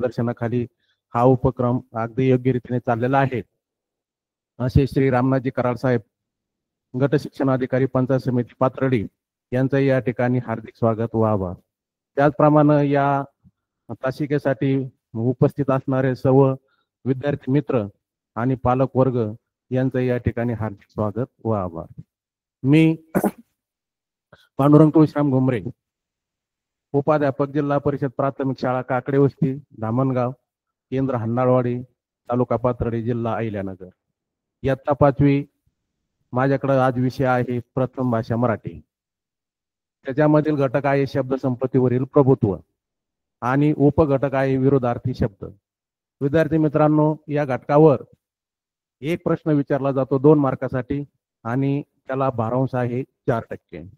मार्गदर्शनाखाली हा उपक्रम अगदी योग्य रीतीने चाललेला आहे असे श्री रामनाथजी कराड साहेब, गट शिक्षणाधिकारी, पंचायत समिती पाथर्डी यांचं या ठिकाणी हार्दिक स्वागत व आभार. त्याचप्रमाणे या तासिकेसाठी उपस्थित असणारे सर्व विद्यार्थी मित्र आणि पालक वर्ग यांचं या ठिकाणी हार्दिक स्वागत व आभार. मी पांडुरंग तुळशीराम घुमरे, उपाध्यापक, जिल्हा परिषद प्राथमिक शाळा काकडे वस्ती, धामणगाव, केंद्र हन्नाळवाडी, तालुका पाथर्डी, जिल्हा अहिल्यानगर. इयत्ता 5वी माझ्याकडे आज विषय आहे प्रथम भाषा मराठी. त्याच्यामधील घटक आहे शब्दसंपत्तीवरील प्रभुत्व आणि उपघटक आहे विरोधार्थी शब्द. विद्यार्थी मित्रांनो, या घटकावर एक प्रश्न विचारला जातो 2 मार्कासाठी आणि त्याला भारांश आहे 4%.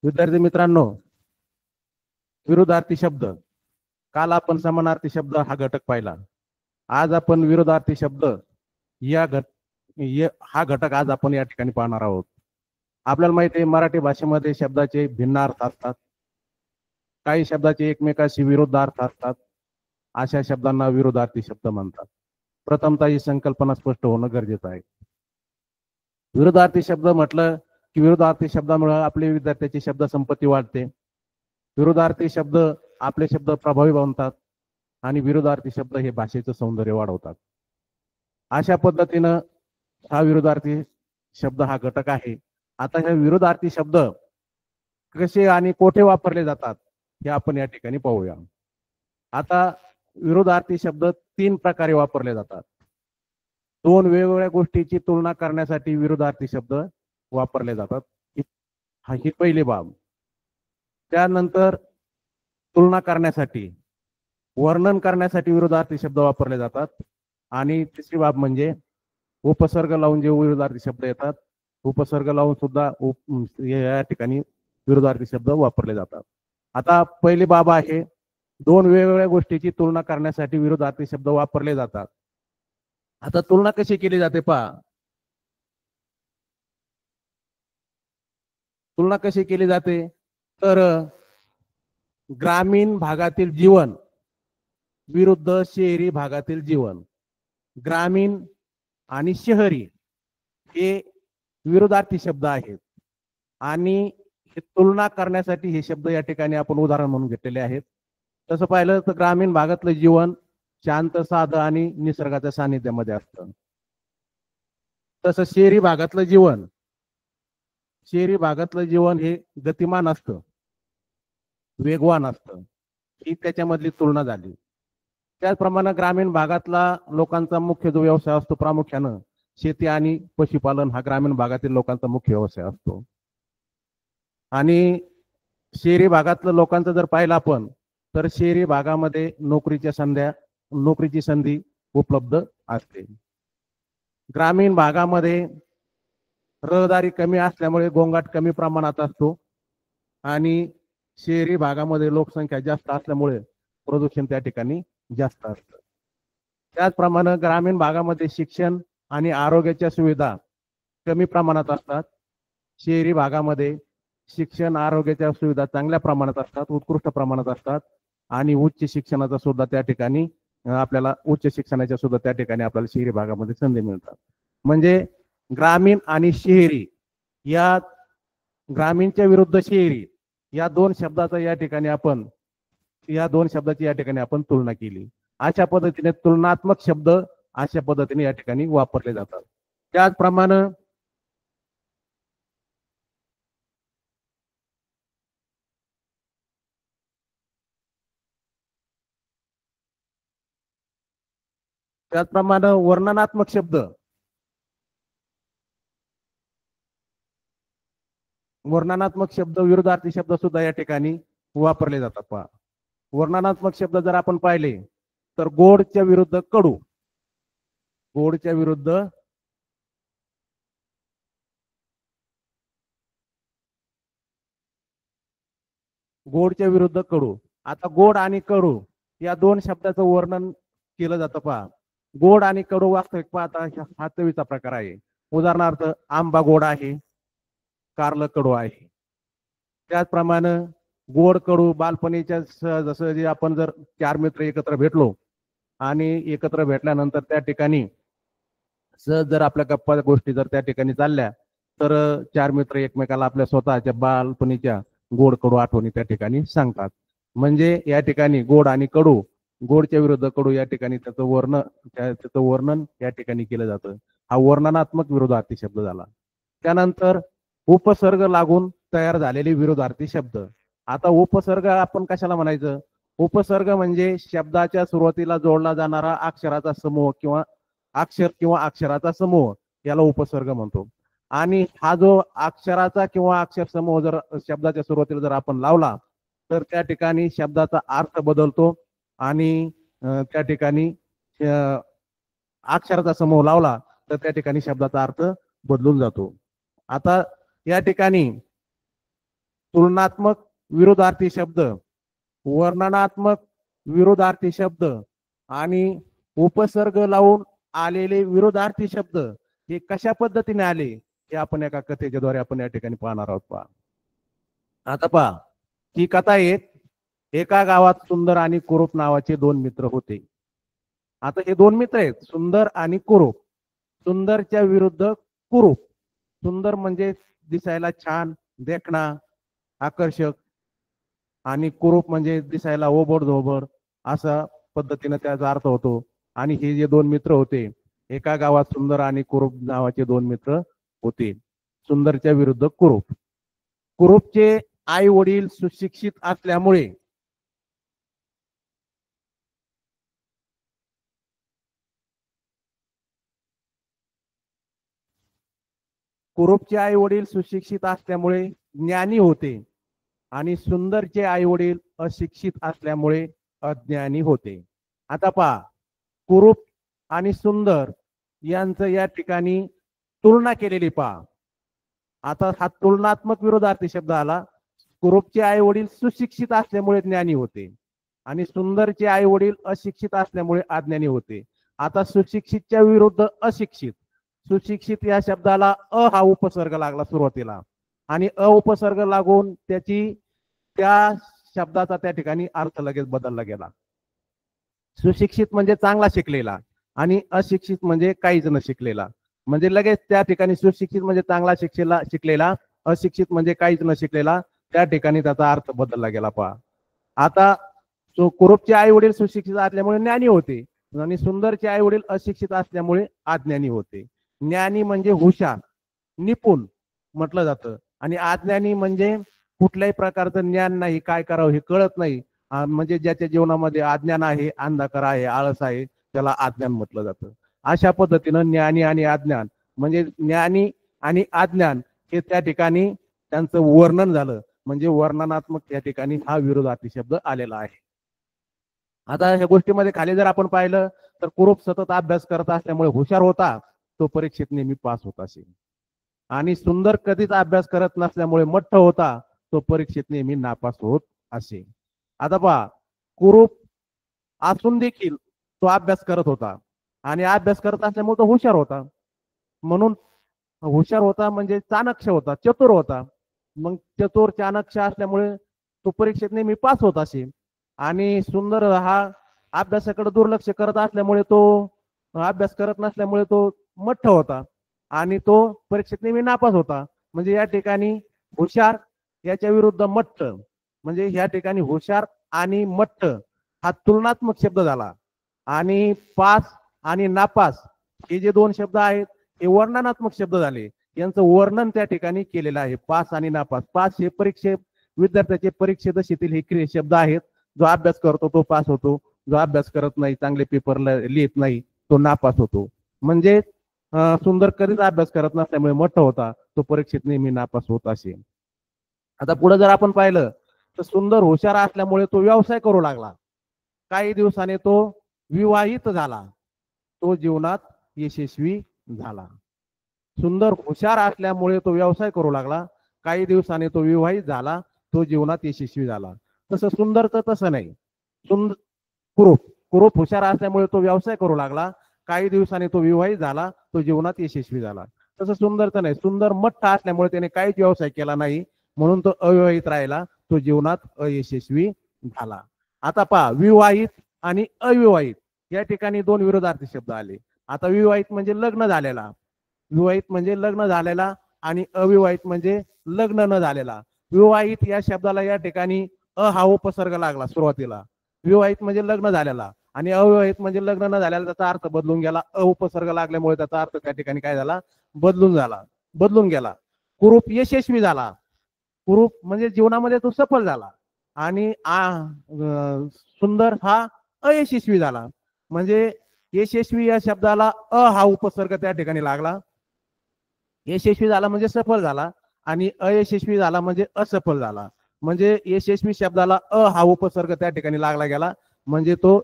विद्यार्थी मित्रांनो, विरोधार्थी शब्द. काल आपण समानार्थी शब्द हा घटक पाहिला. आज आपण विरोधार्थी शब्द हा घटक आज आपण या ठिकाणी पाहणार आहोत. आपल्याला माहिती आहे मराठी भाषेमध्ये शब्दाचे भिन्न अर्थ असतात. काही शब्दाचे एकमेकाशी विरुद्ध अर्थ असतात. अशा शब्दांना विरोधार्थी शब्द म्हणतात. प्रथमतः ही संकल्पना स्पष्ट होणं गरजेचं आहे. विरोधार्थी शब्द म्हटलं की विरोधार्थी शब्दामुळे आपल्या विद्यार्थ्याची शब्द संपत्ती वाढते. विरोधार्थी शब्द आपले शब्द प्रभावी बनतात आणि विरोधार्थी शब्द हे भाषेचं सौंदर्य वाढवतात. अशा पद्धतीनं हा विरोधार्थी शब्द हा घटक आहे. आता हे विरोधार्थी शब्द कसे आणि कोठे वापरले जातात हे आपण या ठिकाणी पाहूया. आता विरोधार्थी शब्द 3 प्रकारे वापरले जातात. 2 वेगवेगळ्या गोष्टीची तुलना करण्यासाठी विरोधार्थी शब्द वापरले जातात. ही पहिली बाब. त्यानंतर तुलना करण्यासाठी, वर्णन करण्यासाठी विरोधार्थी शब्द वापरले जातात. आणि तिसरी बाब म्हणजे उपसर्ग लावून जे विरोधार्थी शब्द येतात, उपसर्ग लावून सुद्धा या ठिकाणी विरोधार्थी शब्द वापरले जातात. आता पहिली बाब आहे 2 वेगवेगळ्या गोष्टीची तुलना करण्यासाठी विरोधार्थी शब्द वापरले जातात. आता तुलना कशी केली जाते पहा. तुलना कशी केली जाते तर ग्रामीण भागातील जीवन विरुद्ध शहरी भागातील जीवन. ग्रामीण आणि शहरी हे विरोधार्थी शब्द आहेत आणि हे तुलना करण्यासाठी हे शब्द या ठिकाणी आपण उदाहरण म्हणून घेतलेले आहेत. तसं पाहिलं तर ग्रामीण भागातलं जीवन शांत, साधं आणि निसर्गाच्या सानिध्यामध्ये असतं. तसं शहरी भागातलं जीवन हे गतिमान असतं, वेगवान असतं. ही त्याच्यामधली तुलना झाली. त्याचप्रमाणे ग्रामीण भागातला लोकांचा मुख्य जो व्यवसाय असतो प्रामुख्यानं शेती आणि पशुपालन हा ग्रामीण भागातील लोकांचा मुख्य व्यवसाय असतो. आणि शहरी भागातलं लोकांचं जर पाहिलं आपण तर शहरी भागामध्ये नोकरीची संधी उपलब्ध असते. ग्रामीण भागामध्ये रहदारी कमी असल्यामुळे गोंगाट कमी प्रमाणात असतो आणि शहरी भागामध्ये लोकसंख्या जास्त असल्यामुळे प्रदूषण त्या ठिकाणी जास्त असतं. त्याचप्रमाणे ग्रामीण भागामध्ये शिक्षण आणि आरोग्याच्या सुविधा कमी प्रमाणात असतात. शहरी भागामध्ये शिक्षण, आरोग्याच्या सुविधा चांगल्या प्रमाणात असतात, उत्कृष्ट प्रमाणात असतात आणि उच्च शिक्षणाचा सुद्धा त्या ठिकाणी आपल्याला शहरी भागामध्ये संधी मिळतात. म्हणजे ग्रामीण आणि शहरी या ग्रामीणच्या विरुद्ध शहरी या 2 शब्दाचा या ठिकाणी आपण तुलना केली. अशा पद्धतीने तुलनात्मक शब्द अशा पद्धतीने या ठिकाणी वापरले जातात. त्याचप्रमाणे वर्णनात्मक शब्द विरोधार्थी शब्द सुद्धा या ठिकाणी वापरले जातात. पहा, वर्णनात्मक शब्द जर आपण पाहिले तर गोडच्या विरुद्ध कडू, गोडच्या विरुद्ध कडू. आता गोड आणि कडू या 2 शब्दाचं वर्णन केलं जातं. पहा, गोड आणि कडू वास्तविक पाहता हा चवीचा प्रकार आहे. उदाहरणार्थ आंबा गोड आहे, कारलं कडू आहे. त्याचप्रमाणे गोड कडू बालपणीच्या जसं जे आपण जर 4 मित्र एकत्र भेटलो आणि एकत्र भेटल्यानंतर त्या ठिकाणी सहज जर आपल्या गप्पा गोष्टी जर त्या ठिकाणी चालल्या तर 4 मित्र एकमेकाला आपल्या स्वतःच्या बालपणीच्या गोड कडू आठवणी त्या ठिकाणी सांगतात. म्हणजे या ठिकाणी गोड आणि कडू, गोडच्या विरुद्ध कडू या ठिकाणी त्याचं वर्णन या ठिकाणी केलं जातं. हा वर्णनात्मक विरोधार्थी शब्द झाला. त्यानंतर उपसर्ग लागून तयार झालेले विरोधार्थी शब्द. आता उपसर्ग आपण कशाला म्हणायचं? उपसर्ग म्हणजे शब्दाच्या सुरुवातीला जोडला जाणारा अक्षराचा समूह किंवा अक्षराचा समूह याला उपसर्ग म्हणतो. आणि हा जो अक्षराचा किंवा अक्षर समूह जर शब्दाच्या सुरुवातीला जर आपण लावला तर त्या ठिकाणी शब्दाचा अर्थ बदलतो आणि त्या ठिकाणी अक्षराचा समूह लावला तर त्या ठिकाणी शब्दाचा अर्थ बदलून जातो. आता या ठिकाणी तुलनात्मक विरोधार्थी शब्द, वर्णनात्मक विरोधार्थी शब्द आणि उपसर्ग लावून आलेले विरोधार्थी शब्द हे कशा पद्धतीने आले हे आपण एका कथेच्या द्वारे आपण या ठिकाणी पाहणार आहोत. पहा आता पहा ही कथा एका गावात सुंदर आणि कुरूप नावाचे 2 मित्र होते. आता हे 2 मित्र आहेत सुंदर आणि कुरूप. सुंदरच्या विरुद्ध कुरूप. सुंदर म्हणजे दिसायला छान, देखणा, आकर्षक आणि कुरूप म्हणजे दिसायला ओबड धोबड असा पद्धतीने त्याचा अर्थ होतो. आणि हे जे 2 मित्र होते एका गावात सुंदर आणि कुरूप नावाचे 2 मित्र होते. सुंदरच्या विरुद्ध कुरूप. कुरूपचे आई वडील सुशिक्षित असल्यामुळे कुरूपचे आई वडील सुशिक्षित असल्यामुळे ज्ञानी होते आणि सुंदरचे आई वडील अशिक्षित असल्यामुळे अज्ञानी होते. आता पहा कुरूप आणि सुंदर यांचं या ठिकाणी तुलना केलेली पहा. आता हा तुलनात्मक विरोधार्थी शब्द आला. कुरूपचे आई वडील सुशिक्षित असल्यामुळे ज्ञानी होते आणि सुंदरचे आई वडील अशिक्षित असल्यामुळे अज्ञानी होते. आता सुशिक्षितच्या विरुद्ध अशिक्षित. सुशिक्षित या शब्दाला हा उपसर्ग लागला सुरुवातीला आणि उपसर्ग लागून त्या शब्दाचा त्या ठिकाणी अर्थ लगेच बदलला गेला. सुशिक्षित म्हणजे चांगला शिकलेला आणि अशिक्षित म्हणजे काहीच न शिकलेला. म्हणजे लगेच त्या ठिकाणी सुशिक्षित म्हणजे चांगला शिकलेला, अशिक्षित म्हणजे काहीच न शिकलेला, त्या ठिकाणी त्याचा अर्थ बदलला गेला. पहा आता कुरूपचे आई वडील सुशिक्षित असल्यामुळे ज्ञानी होते आणि सुंदरचे आई वडील अशिक्षित असल्यामुळे अज्ञानी होते. ज्ञानी म्हणजे हुशार, निपुण म्हटलं जातं आणि अज्ञानी म्हणजे कुठल्याही प्रकारचं ज्ञान नाही, काय करावं हे कळत नाही. म्हणजे ज्याच्या जीवनामध्ये अज्ञान आहे, अंधकार आहे, आळस आहे त्याला अज्ञान म्हटलं जातं. अशा पद्धतीनं ज्ञानी आणि अज्ञान म्हणजे ज्ञानी आणि अज्ञान हे त्या ठिकाणी त्यांचं वर्णन झालं. म्हणजे वर्णनात्मक त्या ठिकाणी हा विरोधार्थी शब्द आलेला आहे. आता ह्या गोष्टीमध्ये खाली जर आपण पाहिलं तर कुरूप सतत अभ्यास करत असल्यामुळे हुशार होता, तो परीक्षेत नेहमी पास होत असे. आणि सुंदर कधीच अभ्यास करत नसल्यामुळे मठ्ठ होता, तो परीक्षेत नेहमी नापास होत असे. आता पहा कुरूप असून देखील तो अभ्यास करत होता आणि अभ्यास करत असल्यामुळे तो हुशार होता. म्हणून हुशार होता म्हणजे चाणक्य होता, चतुर होता. मग चतुर चाणक्य असल्यामुळे तो परीक्षेत नेहमी पास होत असे. आणि सुंदर हा अभ्यासाकडे दुर्लक्ष करत असल्यामुळे तो अभ्यास करत नसल्यामुळे तो मठ्ठ होता आणि तो परीक्षेत नेहमी नापास होता. म्हणजे या ठिकाणी हुशार याच्या विरुद्ध मठ्ठ. म्हणजे या ठिकाणी हुशार आणि मठ्ठ हा तुलनात्मक शब्द झाला आणि पास आणि नापास हे जे 2 शब्द आहेत हे वर्णनात्मक शब्द झाले. यांचं वर्णन त्या ठिकाणी केलेलं आहे. पास आणि नापास. पास हे विद्यार्थ्याचे परीक्षेत येथील हे शब्द आहेत. जो अभ्यास करतो तो पास होतो, जो अभ्यास करत नाही, चांगले पेपर लिहित नाही, तो नापास होतो. म्हणजे सुंदर कधीच अभ्यास करत नसल्यामुळे मठ्ठ होता, तो परीक्षेत नेहमी नापास होत असे. आता पुढे जर आपण पाहिलं तर सुंदर हुशार असल्यामुळे तो व्यवसाय करू लागला. काही दिवसाने तो विवाहित झाला, तो जीवनात यशस्वी झाला. सुंदर हुशार असल्यामुळे तो व्यवसाय करू लागला, काही दिवसाने तो विवाहित झाला, तो जीवनात यशस्वी झाला. तसं सुंदरचं तसं नाही. कुरूप हुशार असल्यामुळे तो व्यवसाय करू लागला, काही दिवसाने तो विवाहित झाला, तो जीवनात यशस्वी झाला. तसं सुंदरचं नाही. सुंदर मठ्ठ असल्यामुळे त्याने काहीच व्यवसाय केला नाही, म्हणून तो अविवाहित राहिला, तो जीवनात अयशस्वी झाला. आता पहा, विवाहित आणि अविवाहित या ठिकाणी दोन विरोधार्थी शब्द आले. आता विवाहित म्हणजे लग्न झालेला, विवाहित म्हणजे लग्न झालेला, आणि अविवाहित म्हणजे लग्न न झालेला. विवाहित या शब्दाला या ठिकाणी अ हा उपसर्ग लागला सुरुवातीला. विवाहित म्हणजे लग्न झालेला, आणि अविवाहित म्हणजे लग्न न झालेला, त्याचा अर्थ बदलून गेला. अ उपसर्ग लागल्यामुळे त्याचा अर्थ त्या ठिकाणी काय झाला, बदलून गेला. कुरूप यशस्वी झाला. कुरूप म्हणजे जीवनामध्ये तो सफल झाला, आणि सुंदर हा अयशस्वी झाला. म्हणजे यशस्वी या शब्दाला अ हा उपसर्ग त्या ठिकाणी लागला. यशस्वी झाला म्हणजे सफल झाला, आणि अयशस्वी झाला म्हणजे असफल झाला. म्हणजे यशस्वी शब्दाला अ हा उपसर्ग त्या ठिकाणी लागला गेला, म्हणजे तो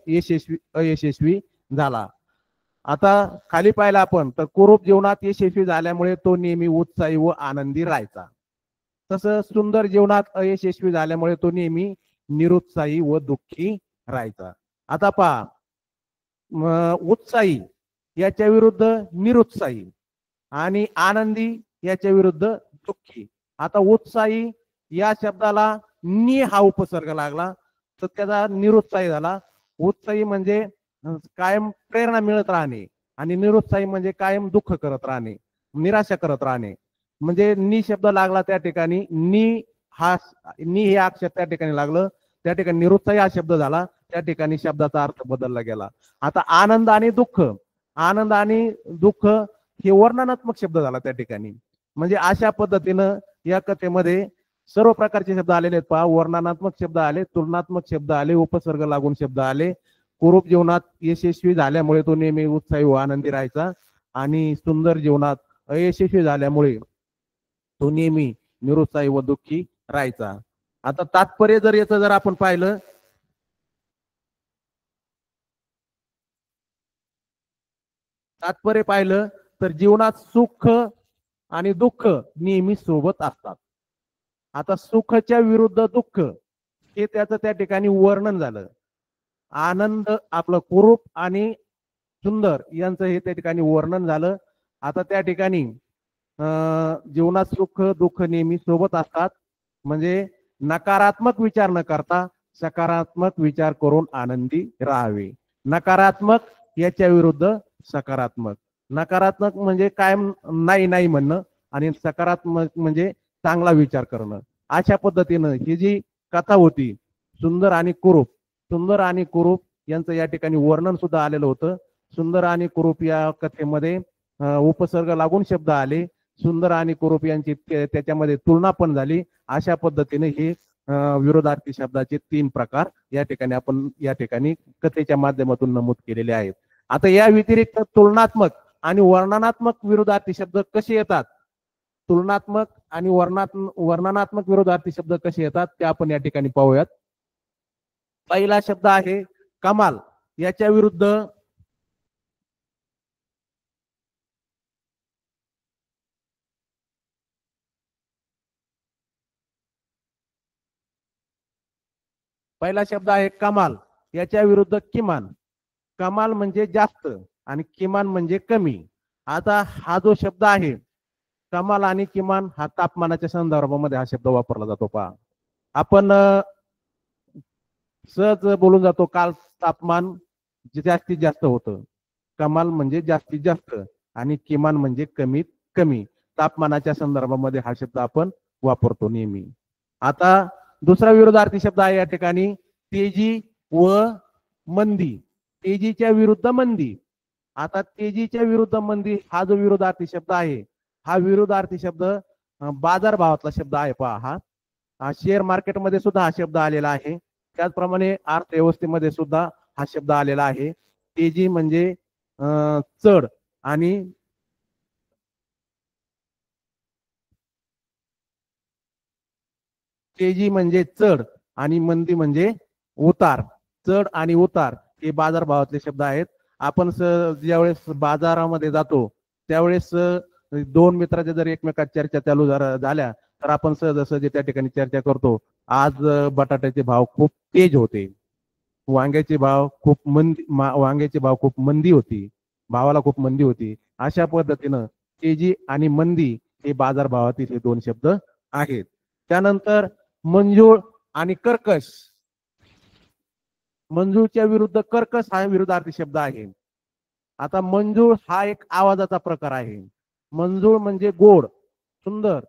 अयशस्वी झाला. आता खाली पाहिलं आपण तर कुरूप जीवनात यशस्वी झाल्यामुळे तो नेहमी उत्साही व आनंदी राहायचा. तसं सुंदर जीवनात अयशस्वी झाल्यामुळे तो नेहमी निरुत्साही व दुःखी राहायचा. आता पहा, उत्साही याच्या विरुद्ध निरुत्साही, आणि आनंदी याच्या विरुद्ध दुःखी. आता उत्साही या शब्दाला नि हा उपसर्ग लागला, तर त्याचा निरुत्साही झाला. उत्साही म्हणजे कायम प्रेरणा मिळत राहणे, आणि निरुत्साही म्हणजे कायम दुःख करत राहणे, निराशा करत राहणे. म्हणजे नि शब्द लागला त्या ठिकाणी, नि हे अक्षर त्या ठिकाणी लागलं, त्या ठिकाणी निरुत्साही हा शब्द झाला, त्या ठिकाणी शब्दाचा अर्थ बदलला गेला. आता आनंद आणि दुःख, आनंद आणि दुःख हे वर्णनात्मक शब्द झाला त्या ठिकाणी. म्हणजे अशा पद्धतीनं या कथेमध्ये सर्व प्रकारचे शब्द आलेले आहेत. पहा, वर्णनात्मक शब्द आले, तुलनात्मक शब्द आले, उपसर्ग लागून शब्द आले. कुरूप जीवनात यशस्वी झाल्यामुळे तो नेहमी उत्साही व आनंदी राहायचा, आणि सुंदर जीवनात अयशस्वी झाल्यामुळे तो नेहमी निरुत्साही व दुःखी राहायचा. आता तात्पर्य जर याचं जर आपण पाहिलं, तर जीवनात सुख आणि दुःख नेहमी सोबत असतात. आता सुखाच्या विरुद्ध दुःख हे त्याचं त्या ठिकाणी वर्णन झालं. आनंद आपलं कुरूप आणि सुंदर यांचं हे त्या ठिकाणी वर्णन झालं. आता त्या ठिकाणी जीवनात सुख दुःख नेहमी सोबत असतात, म्हणजे नकारात्मक विचार न करता सकारात्मक विचार करून आनंदी राहावे. नकारात्मक याच्या विरुद्ध सकारात्मक. नकारात्मक म्हणजे कायम नाही नाही म्हणणं, आणि सकारात्मक म्हणजे चांगला विचार करणं. अशा पद्धतीनं ही जी कथा होती, सुंदर आणि कुरूप यांचं या ठिकाणी वर्णन सुद्धा आलेलं होतं. सुंदर आणि कुरूप या कथेमध्ये उपसर्ग लागून शब्द आले. सुंदर आणि कुरूप यांची त्याच्यामध्ये तुलना पण झाली. अशा पद्धतीने हे विरोधार्थी शब्दाचे 3 प्रकार या ठिकाणी कथेच्या माध्यमातून नमूद केलेले आहेत. आता या व्यतिरिक्त तुलनात्मक आणि वर्णनात्मक विरोधार्थी शब्द कसे येतात, तुलनात्मक आणि वर्णनात्मक विरोधार्थी शब्द कसे येतात ते आपण या ठिकाणी पाहूयात. पहिला शब्द आहे कमाल. याच्या विरुद्ध पहिला शब्द आहे कमाल, याच्या विरुद्ध किमान. कमाल म्हणजे जास्त आणि किमान म्हणजे कमी. आता हा जो शब्द आहे कमाल आणि किमान, हा तापमानाच्या संदर्भामध्ये हा शब्द वापरला जातो. पहा, आपण सहज बोलून जातो, काल तापमान जास्तीत जास्त होतं. कमाल म्हणजे जास्तीत जास्त, आणि किमान म्हणजे कमीत कमी. तापमानाच्या संदर्भामध्ये हा शब्द आपण वापरतो नेहमी. आता दुसरा विरोधार्थी शब्द आहे या ठिकाणी तेजी व मंदी. तेजीच्या विरुद्ध मंदी. आता तेजीच्या विरुद्ध मंदी हा जो विरोधार्थी शब्द आहे, हा विरोधार्थी शब्द बाजारभावातला शब्द आहे. पहा, हा शेअर मार्केटमध्ये सुद्धा हा शब्द आलेला आहे. त्याचप्रमाणे अर्थव्यवस्थेमध्ये सुद्धा हा शब्द आलेला आहे. तेजी म्हणजे चढ, आणि तेजी म्हणजे चढ आणि मंदी म्हणजे उतार. चढ आणि उतार हे बाजारभावातले शब्द आहेत. आपण ज्यावेळेस बाजारामध्ये जातो त्यावेळेस दोन मित्राच्या जर एकमेकात चर्चा चालू झाल्या तर आपण सहजासहजी त्या ठिकाणी चर्चा करतो, आज बटाट्याचे भाव खूप तेज होते, वांग्याचे भाव खूप मंदी होती, भावाला खूप मंदी होती. अशा पद्धतीनं तेजी आणि मंदी हे बाजारभावातील हे दोन शब्द आहेत. त्यानंतर मंजूळ आणि कर्कश. मंजूळच्या विरुद्ध कर्कश हा विरुद्धार्थी शब्द आहे. आता मंजूळ हा एक आवाजाचा प्रकार आहे. मंजूळ म्हणजे गोड, सुंदर,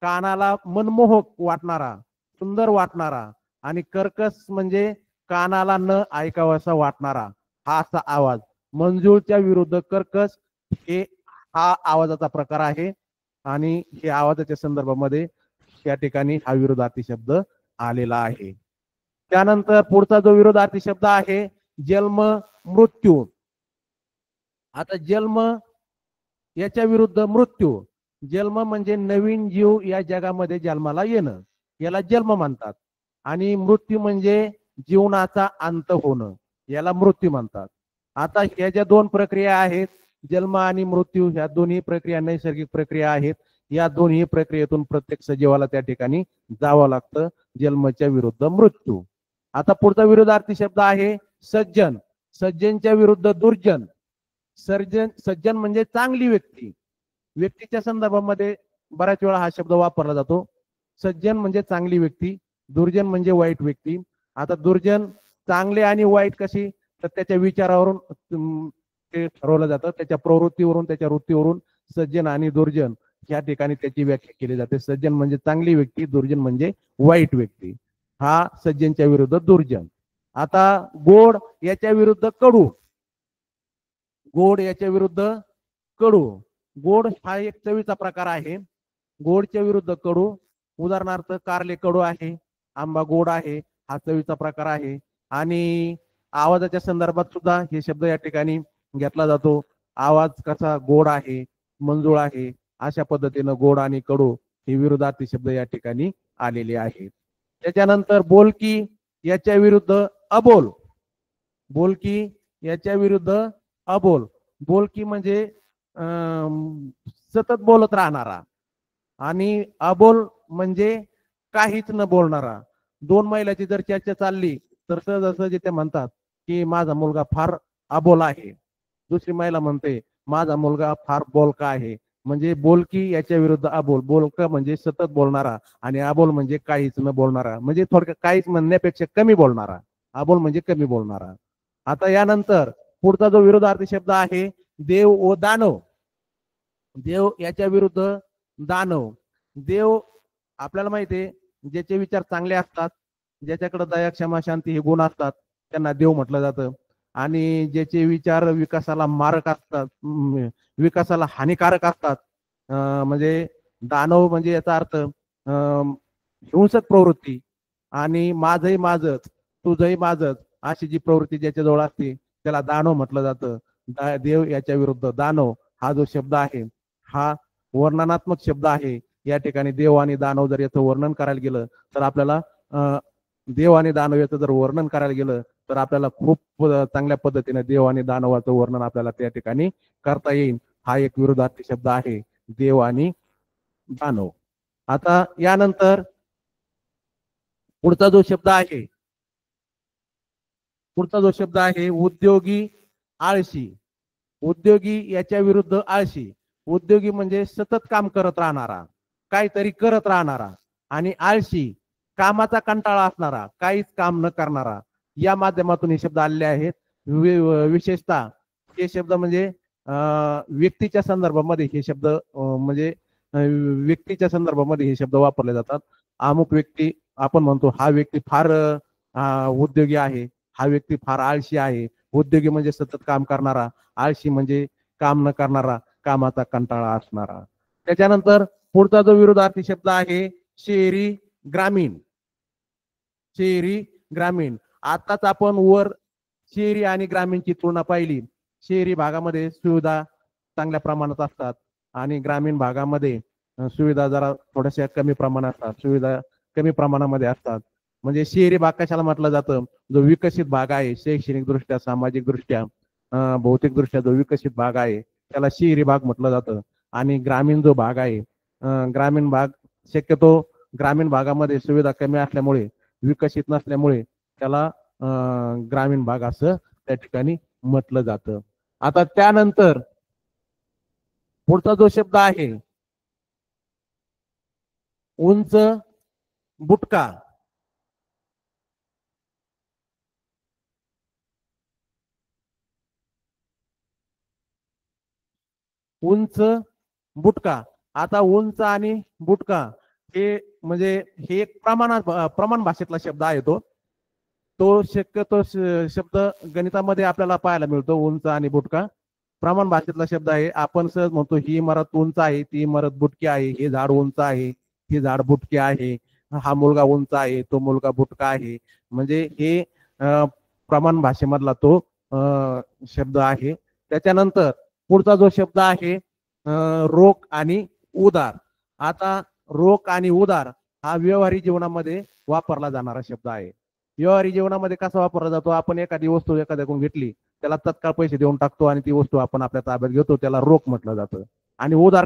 कानाला मनमोहक वाटणारा, सुंदर वाटणारा, आणि कर्कश म्हणजे कानाला न ऐकावासा वाटणारा हा असा आवाज. मंजूळच्या विरुद्ध कर्कश हे हा आवाजाचा प्रकार आहे आणि हे आवाजाच्या संदर्भामध्ये या ठिकाणी हा विरोधार्थी शब्द आलेला आहे. त्यानंतर पुढचा जो विरोधार्थी शब्द आहे जन्म मृत्यू. आता जन्म याच्या विरुद्ध मृत्यू. जन्म म्हणजे नवीन जीव या जगामध्ये जन्माला येणं, याला जन्म म्हणतात. आणि मृत्यू म्हणजे जीवनाचा अंत होणं, याला मृत्यू म्हणतात. आता ह्या ज्या दोन प्रक्रिया आहेत, जन्म आणि मृत्यू, ह्या दोन्ही प्रक्रिया नैसर्गिक प्रक्रिया आहेत. या दोन्ही प्रक्रियेतून प्रत्येक सजीवाला त्या ठिकाणी जावं लागतं, जन्माच्या विरुद्ध मृत्यू. आता पुढचा विरोधार्थी शब्द आहे सज्जन. सज्जनच्या विरुद्ध दुर्जन. सज्जन म्हणजे चांगली व्यक्ती. व्यक्तीच्या संदर्भामध्ये बऱ्याच वेळा हा शब्द वापरला जातो. सज्जन म्हणजे चांगली व्यक्ती, दुर्जन म्हणजे वाईट व्यक्ती. आता दुर्जन चांगले आणि वाईट कशी, तर त्याच्या विचारावरून ते ठरवलं जातं, त्याच्या प्रवृत्तीवरून, त्याच्या वृत्तीवरून सज्जन आणि दुर्जन या ठिकाणी त्याची व्याख्या केली जाते. सज्जन म्हणजे चांगली व्यक्ती, दुर्जन म्हणजे वाईट व्यक्ती. हा सज्जनच्या विरुद्ध दुर्जन. आता गोड याच्या विरुद्ध कडू. गोड याच्या विरुद्ध कडू. गोड हा एक चवीचा प्रकार आहे. गोडच्या विरुद्ध कडू. उदाहरणार्थ कारले कडू आहे, आंबा गोड आहे, हा चवीचा प्रकार आहे. आणि आवाजाच्या संदर्भात सुद्धा हे शब्द या ठिकाणी घेतला जातो. आवाज कसा गोड आहे, मंजूळ आहे, अशा पद्धतीनं गोड आणि कडू हे विरोधार्थी शब्द या ठिकाणी आलेले आहेत. त्याच्यानंतर बोलकी याच्या विरुद्ध अबोल. बोलकी याच्या विरुद्ध अबोल. बोलकी म्हणजे सतत बोलत राहणारा, आणि अबोल म्हणजे काहीच न बोलणारा. दोन महिलाची जर चर्चा चालली तर सहजासहजी ते म्हणतात की माझा मुलगा फार अबोल आहे. दुसरी महिला म्हणते माझा मुलगा फार बोलका आहे. म्हणजे बोलकी याच्या विरुद्ध अबोल. बोलका म्हणजे सतत बोलणारा, आणि अबोल म्हणजे काहीच न बोलणारा, म्हणजे थोडक्यात काहीच म्हणण्यापेक्षा कमी बोलणारा. अबोल म्हणजे कमी बोलणारा. आता यानंतर पुढचा जो विरोधार्थी शब्द आहे देव व दानव. देव याच्या विरुद्ध दानव. देव आपल्याला माहिती आहे, ज्याचे विचार चांगले असतात, ज्याच्याकडे दया, क्षमा, शांती हे गुण असतात, त्यांना देव म्हटलं जातं. आणि ज्याचे विचार विकासाला मारक असतात, विकासाला हानिकारक असतात, म्हणजे दानव म्हणजे याचा अर्थ हिंसक प्रवृत्ती, आणि माझंही माझंच, तुझंही माझंच, अशी जी प्रवृत्ती ज्याच्याजवळ असते त्याला दानव म्हटलं जातं. देव याच्या विरुद्ध दानव हा जो शब्द आहे हा वर्णनात्मक शब्द आहे. या ठिकाणी देव आणि दानव जर याचं वर्णन करायला गेलं तर आपल्याला देव आणि दानव याचं जर वर्णन करायला गेलं तर आपल्याला खूप चांगल्या पद्धतीने देव आणि दानवाचं वर्णन आपल्याला त्या ठिकाणी करता येईल. हा एक विरोधार्थी शब्द आहे, देव आणि दानव. आता यानंतर पुढचा जो शब्द आहे, उद्योगी आळशी. उद्योगी याच्या विरुद्ध आळशी. उद्योगी म्हणजे सतत काम करत राहणारा, काहीतरी करत राहणारा, आणि आळशी कामाचा कंटाळा असणारा, काहीच काम न करणारा. या माध्यमातून हे शब्द आलेले आहेत. विशेषतः हे शब्द म्हणजे व्यक्तीच्या संदर्भामध्ये हे शब्द म्हणजे व्यक्तीच्या संदर्भामध्ये हे शब्द वापरले जातात. अमुक व्यक्ती, आपण म्हणतो हा व्यक्ती फार उद्योगी आहे, हा व्यक्ती फार आळशी आहे. उद्योगी म्हणजे सतत काम करणारा, आळशी म्हणजे काम न करणारा, कामाचा कंटाळा असणारा. त्याच्यानंतर पुढचा जो विरोधार्थी शब्द आहे शहरी ग्रामीण. शहरी ग्रामीण. आताच आपण वर शहरी आणि ग्रामीणची तुलना पाहिली. शहरी भागामध्ये सुविधा चांगल्या प्रमाणात असतात आणि ग्रामीण भागामध्ये सुविधा जरा थोड्याशा कमी प्रमाणात असतात, सुविधा कमी प्रमाणामध्ये असतात. म्हणजे शहरी भाग कशाला म्हटलं जातं, जो विकसित भाग आहे, शैक्षणिक दृष्ट्या, सामाजिक दृष्ट्या, भौतिक दृष्ट्या जो विकसित भाग आहे त्याला शहरी भाग म्हटलं जातं. आणि ग्रामीण जो भाग आहे, ग्रामीण भाग शक्यतो ग्रामीण भागामध्ये सुविधा कमी असल्यामुळे, विकसित नसल्यामुळे त्याला ग्रामीण भाग असं त्या ठिकाणी म्हटलं जातं. आता त्यानंतर पुढचा जो शब्द आहे उंच बुटका, उंच बुटका. आता उंच आणि बुटका हे म्हणजे हे एक प्रमाण भाषेतला शब्द आहे. तो शक्यतो शब्द गणितामध्ये आपल्याला पाहायला मिळतो. उंच आणि बुटका प्रमाण भाषेतला शब्द आहे. आपण सहज म्हणतो ही इमारत उंच आहे, ती इमारत बुटकी आहे, हे झाड उंच आहे, हे झाड बुटके आहे, हा मुलगा उंच आहे, तो मुलगा बुटका आहे. म्हणजे हे प्रमाण भाषेमधला तो शब्द आहे. त्याच्यानंतर पुढचा जो शब्द आहे रोख आणि उदार. आता रोख आणि उदार हा व्यवहारिक जीवनामध्ये वापरला जाणारा शब्द आहे. व्यवहारिक जीवनामध्ये कसा वापरला जातो? आपण एखादी वस्तू एखाद्याकडून घेतली, त्याला तत्काळ पैसे देऊन टाकतो आणि ती वस्तू आपण आपल्या ताब्यात घेतो, त्याला रोख म्हटलं जातं. आणि उदार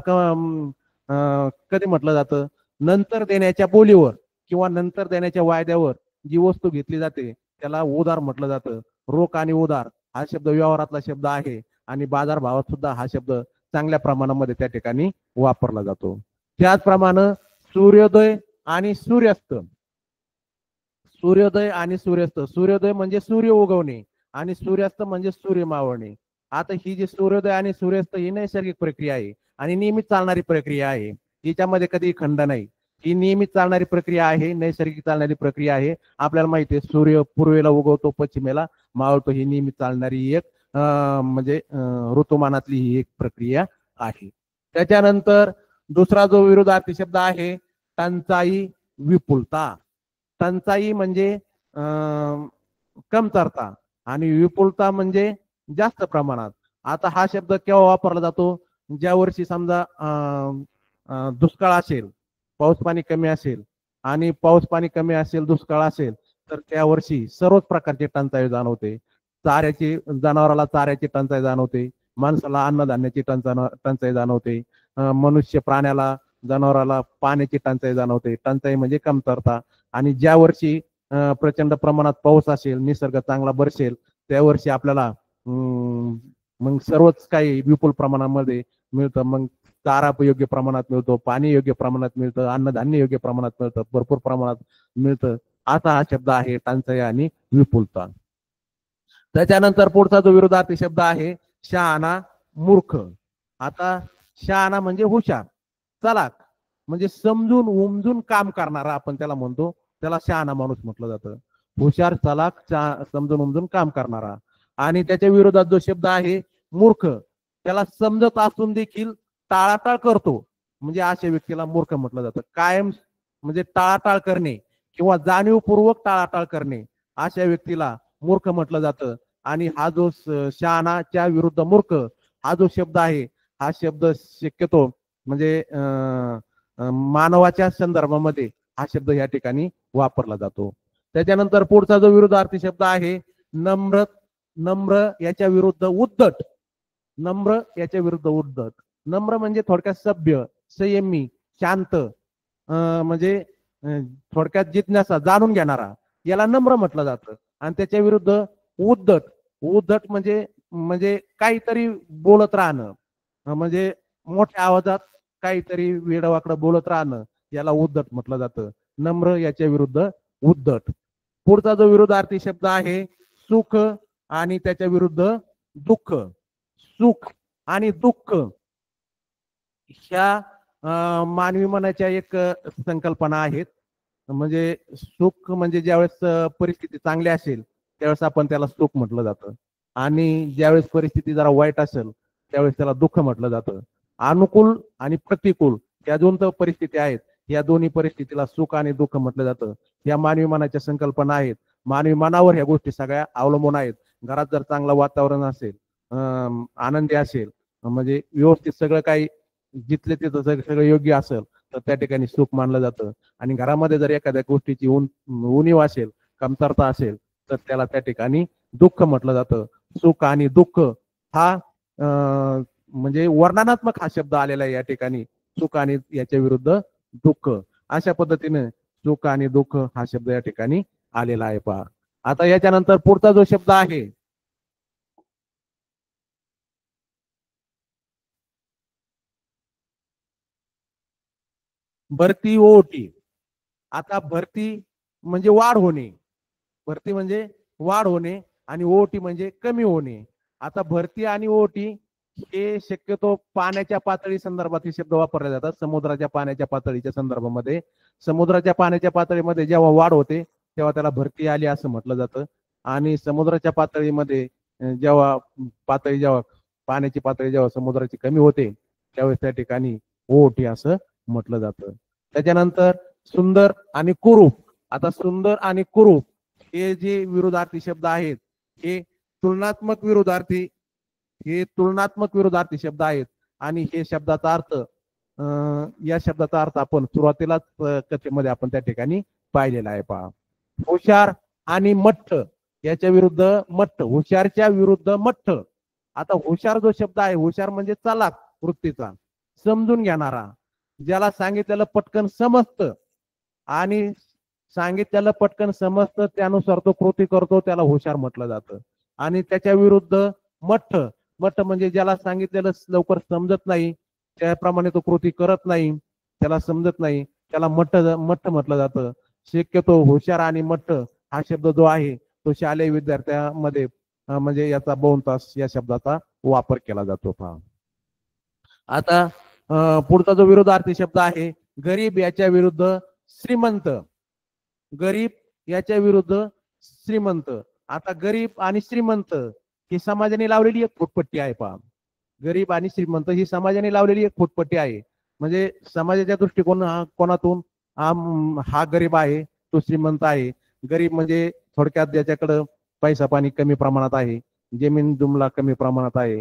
कधी म्हटलं जातं? नंतर देण्याच्या बोलीवर किंवा नंतर देण्याच्या वायद्यावर जी वस्तू घेतली जाते त्याला उदार म्हटलं जातं. रोख आणि उदार हा शब्द व्यवहारातला शब्द आहे आणि बाजारभावात सुद्धा हा शब्द चांगल्या प्रमाणामध्ये त्या ठिकाणी वापरला जातो. त्याचप्रमाणे सूर्योदय आणि सूर्यास्त. सूर्योदय आणि सूर्यास्त. सूर्योदय म्हणजे सूर्य उगवणे आणि सूर्यास्त म्हणजे सूर्य मावळणे. आता ही जी सूर्योदय आणि सूर्यास्त ही नैसर्गिक प्रक्रिया आहे आणि नियमित चालणारी प्रक्रिया आहे. हिच्यामध्ये कधी खंड नाही. ही नियमित चालणारी प्रक्रिया आहे, नैसर्गिक चालणारी प्रक्रिया आहे. आपल्याला माहिती आहे सूर्य पूर्वेला उगवतो, पश्चिमेला मावळतो. ही नियमित चालणारी एक म्हणजे ऋतुमानातली ही एक प्रक्रिया आहे. त्याच्यानंतर दुसरा जो विरोधार्थी शब्द आहे टंचाई, विपुलता. टंचाई म्हणजे कमतरता आणि विपुलता म्हणजे जास्त प्रमाणात. आता हा शब्द केव्हा वापरला जातो? ज्या वर्षी समजा दुष्काळ असेल, पाऊस पाणी कमी असेल आणि पाऊस पाणी कमी असेल, दुष्काळ असेल, तर त्या वर्षी सर्वच प्रकारची टंचाई जाणवते. जनावराला चाऱ्याची टंचाई जाणवते, माणसाला अन्नधान्याची टंचाई जाणवते, मनुष्य प्राण्याला जनावराला पाण्याची टंचाई जाणवते. टंचाई म्हणजे कमतरता. आणि ज्या वर्षी प्रचंड प्रमाणात पाऊस असेल, निसर्ग चांगला बरसेल, त्या वर्षी आपल्याला मग सर्वच काही विपुल प्रमाणामध्ये मिळतं. मग चारा योग्य प्रमाणात मिळतो, पाणी योग्य प्रमाणात मिळतं, अन्नधान्य योग्य प्रमाणात मिळतं, भरपूर प्रमाणात मिळतं. असा हा शब्द आहे टंचाई आणि विपुलता. त्याच्यानंतर पुढचा जो विरोधार्थी शब्द आहे शहाणा, मूर्ख. आता शहाणा म्हणजे हुशार, चलाक, म्हणजे समजून उमजून काम करणारा आपण त्याला म्हणतो, त्याला शहाणा माणूस म्हटलं जातं. हुशार, चलाक, समजून उमजून काम करणारा. आणि त्याच्या विरोधात जो शब्द आहे मूर्ख, त्याला समजत असून देखील टाळाटाळ करतो, म्हणजे अशा व्यक्तीला मूर्ख म्हटलं जातं. कायम म्हणजे टाळाटाळ करणे किंवा जाणीवपूर्वक टाळाटाळ करणे, अशा व्यक्तीला मूर्ख म्हटलं जातं. आणि हा जो शहाणाच्या विरुद्ध मूर्ख हा जो शब्द आहे, हा शब्द शक्यतो म्हणजे मानवाच्या संदर्भामध्ये हा शब्द या ठिकाणी वापरला जातो. त्याच्यानंतर पुढचा जो विरुद्धार्थी शब्द आहे नम्र. नम्र याच्या विरुद्ध उद्धट. नम्र याच्या विरुद्ध उद्धट. नम्र म्हणजे थोडक्यात सभ्य, संयमी, शांत, म्हणजे थोडक्यात जिज्ञासा, जाणून घेणारा, याला नम्र म्हटलं जातं. आणि त्याच्या विरुद्ध उद्धट. उद्धट म्हणजे म्हणजे काहीतरी बोलत राहणं, म्हणजे मोठ्या आवाजात काहीतरी वेडवाकडं बोलत राहणं, याला उद्धट म्हटलं जातं. नम्र याच्या विरुद्ध उद्धट. पुढचा जो विरोधार्थी शब्द आहे सुख आणि त्याच्या विरुद्ध दुःख. सुख आणि दुःख ह्या मानवी मनाच्या एक संकल्पना आहेत. म्हणजे सुख म्हणजे ज्यावेळेस परिस्थिती चांगली असेल त्यावेळेस आपण त्याला सुख म्हटलं जातं, आणि ज्यावेळेस परिस्थिती जरा वाईट असेल त्यावेळेस त्याला दुःख म्हटलं जातं. अनुकूल आणि प्रतिकूल या दोन परिस्थिती आहेत, या दोन्ही परिस्थितीला सुख आणि दुःख म्हटलं जातं. या मानवी मनाच्या संकल्पना आहेत. मानवी मनावर ह्या गोष्टी सगळ्या अवलंबून आहेत. घरात जर चांगलं वातावरण असेल, आनंदी असेल, म्हणजे व्यवस्थित सगळं काही जिथले तिथं सगळं योग्य असेल तर त्या ठिकाणी सुख मानलं जातं. आणि घरामध्ये जर एखाद्या गोष्टीची उणीव असेल, कमतरता असेल, तर त्याला त्या ठिकाणी दुःख म्हटलं जातं. सुख आणि दुःख हा म्हणजे वर्णनात्मक हा शब्द आलेला आहे या ठिकाणी. सुख आणि याच्या विरुद्ध दुःख, अशा पद्धतीने सुख आणि दुःख हा शब्द या ठिकाणी आलेला आहे. पहा आता याच्यानंतर पुढचा जो शब्द आहे भरती ओटी. आता भरती म्हणजे वाढ होणे, भरती म्हणजे वाढ होणे आणि ओटी म्हणजे कमी होणे. आता भरती आणि ओटी हे शक्यतो पाण्याच्या पातळी संदर्भात हे शब्द वापरले जातात. समुद्राच्या पाण्याच्या पातळीच्या संदर्भामध्ये, समुद्राच्या पाण्याच्या पातळीमध्ये जेव्हा वाढ होते तेव्हा त्याला भरती आली असं म्हटलं जातं. आणि समुद्राच्या पातळीमध्ये जेव्हा पाण्याची पातळी जेव्हा समुद्राची कमी होते त्यावेळेस त्या ठिकाणी ओहोटी असं म्हटलं जातं. त्याच्यानंतर सुंदर आणि कुरूप. आता सुंदर आणि कुरूप हे जे विरोधार्थी शब्द आहेत हे तुलनात्मक विरोधार्थी शब्द आहेत. आणि हे शब्दाचा अर्थ या शब्दाचा अर्थ आपण सुरुवातीलाच कथेमध्ये आपण त्या ठिकाणी पाहिलेला आहे. पहा, हुशार आणि मठ्ठ याच्या विरुद्ध मठ्ठ, हुशारच्या विरुद्ध मठ्ठ. आता हुशार जो शब्द आहे, हुशार म्हणजे चालाक वृत्तीचा, समजून घेणारा, ज्याला सांगितलेलं पटकन समजतं आणि सांगितलेलं पटकन समजतं त्यानुसार तो कृती करतो, त्याला हुशार म्हटलं जातं. आणि त्याच्या विरुद्ध मठ्ठ, मठ्ठ म्हणजे ज्याला सांगितलेलं लवकर समजत नाही, त्याप्रमाणे तो कृती करत नाही, त्याला समजत नाही, त्याला मठ्ठ म्हटलं जातं. शक्यतो हुशार आणि मठ्ठ हा शब्द जो आहे तो शालेय विद्यार्थ्यांमध्ये म्हणजे याचा बहुतांश या शब्दाचा वापर केला जातो. पहा, आता पुढचा जो विरोधार्थी शब्द आहे गरीब याच्या विरुद्ध श्रीमंत. गरीब याच्या विरुद्ध श्रीमंत. आता गरीब आणि श्रीमंत ही समाजाने लावलेली एक फुटपट्टी आहे. पहा, गरीब आणि श्रीमंत ही समाजाने लावलेली एक फुटपट्टी आहे. म्हणजे समाजाच्या दृष्टिकोनातून हा गरीब आहे, तो श्रीमंत आहे. गरीब म्हणजे थोडक्यात ज्याच्याकडं पैसा पाणी कमी प्रमाणात आहे, जमीन जुमला कमी प्रमाणात आहे,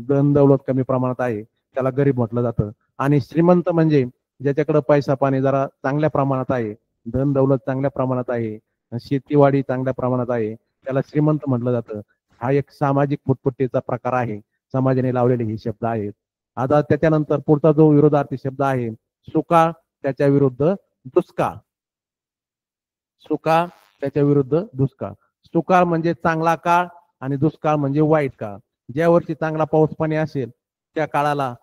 धन दौलत कमी प्रमाणात आहे, त्याला गरीब म्हटलं जातं. आणि श्रीमंत म्हणजे ज्याच्याकडे पैसा पाणी जरा चांगल्या प्रमाणात आहे, धन दौलत चांगल्या प्रमाणात आहे, शेतीवाडी चांगल्या प्रमाणात आहे, त्याला श्रीमंत म्हटलं जातं. हा एक सामाजिक फुटपट्टीचा प्रकार आहे, समाजाने लावलेले हे शब्द आहेत. आता त्याच्यानंतर पुढचा जो विरोधार्थी शब्द आहे सुकाळ त्याच्या विरुद्ध दुष्काळ. सुकाळ त्याच्या विरुद्ध दुष्काळ. सुकाळ म्हणजे चांगला काळ आणि दुष्काळ म्हणजे वाईट काळ. ज्या वर्षी चांगला पाऊस पाणी असेल त्या काळाला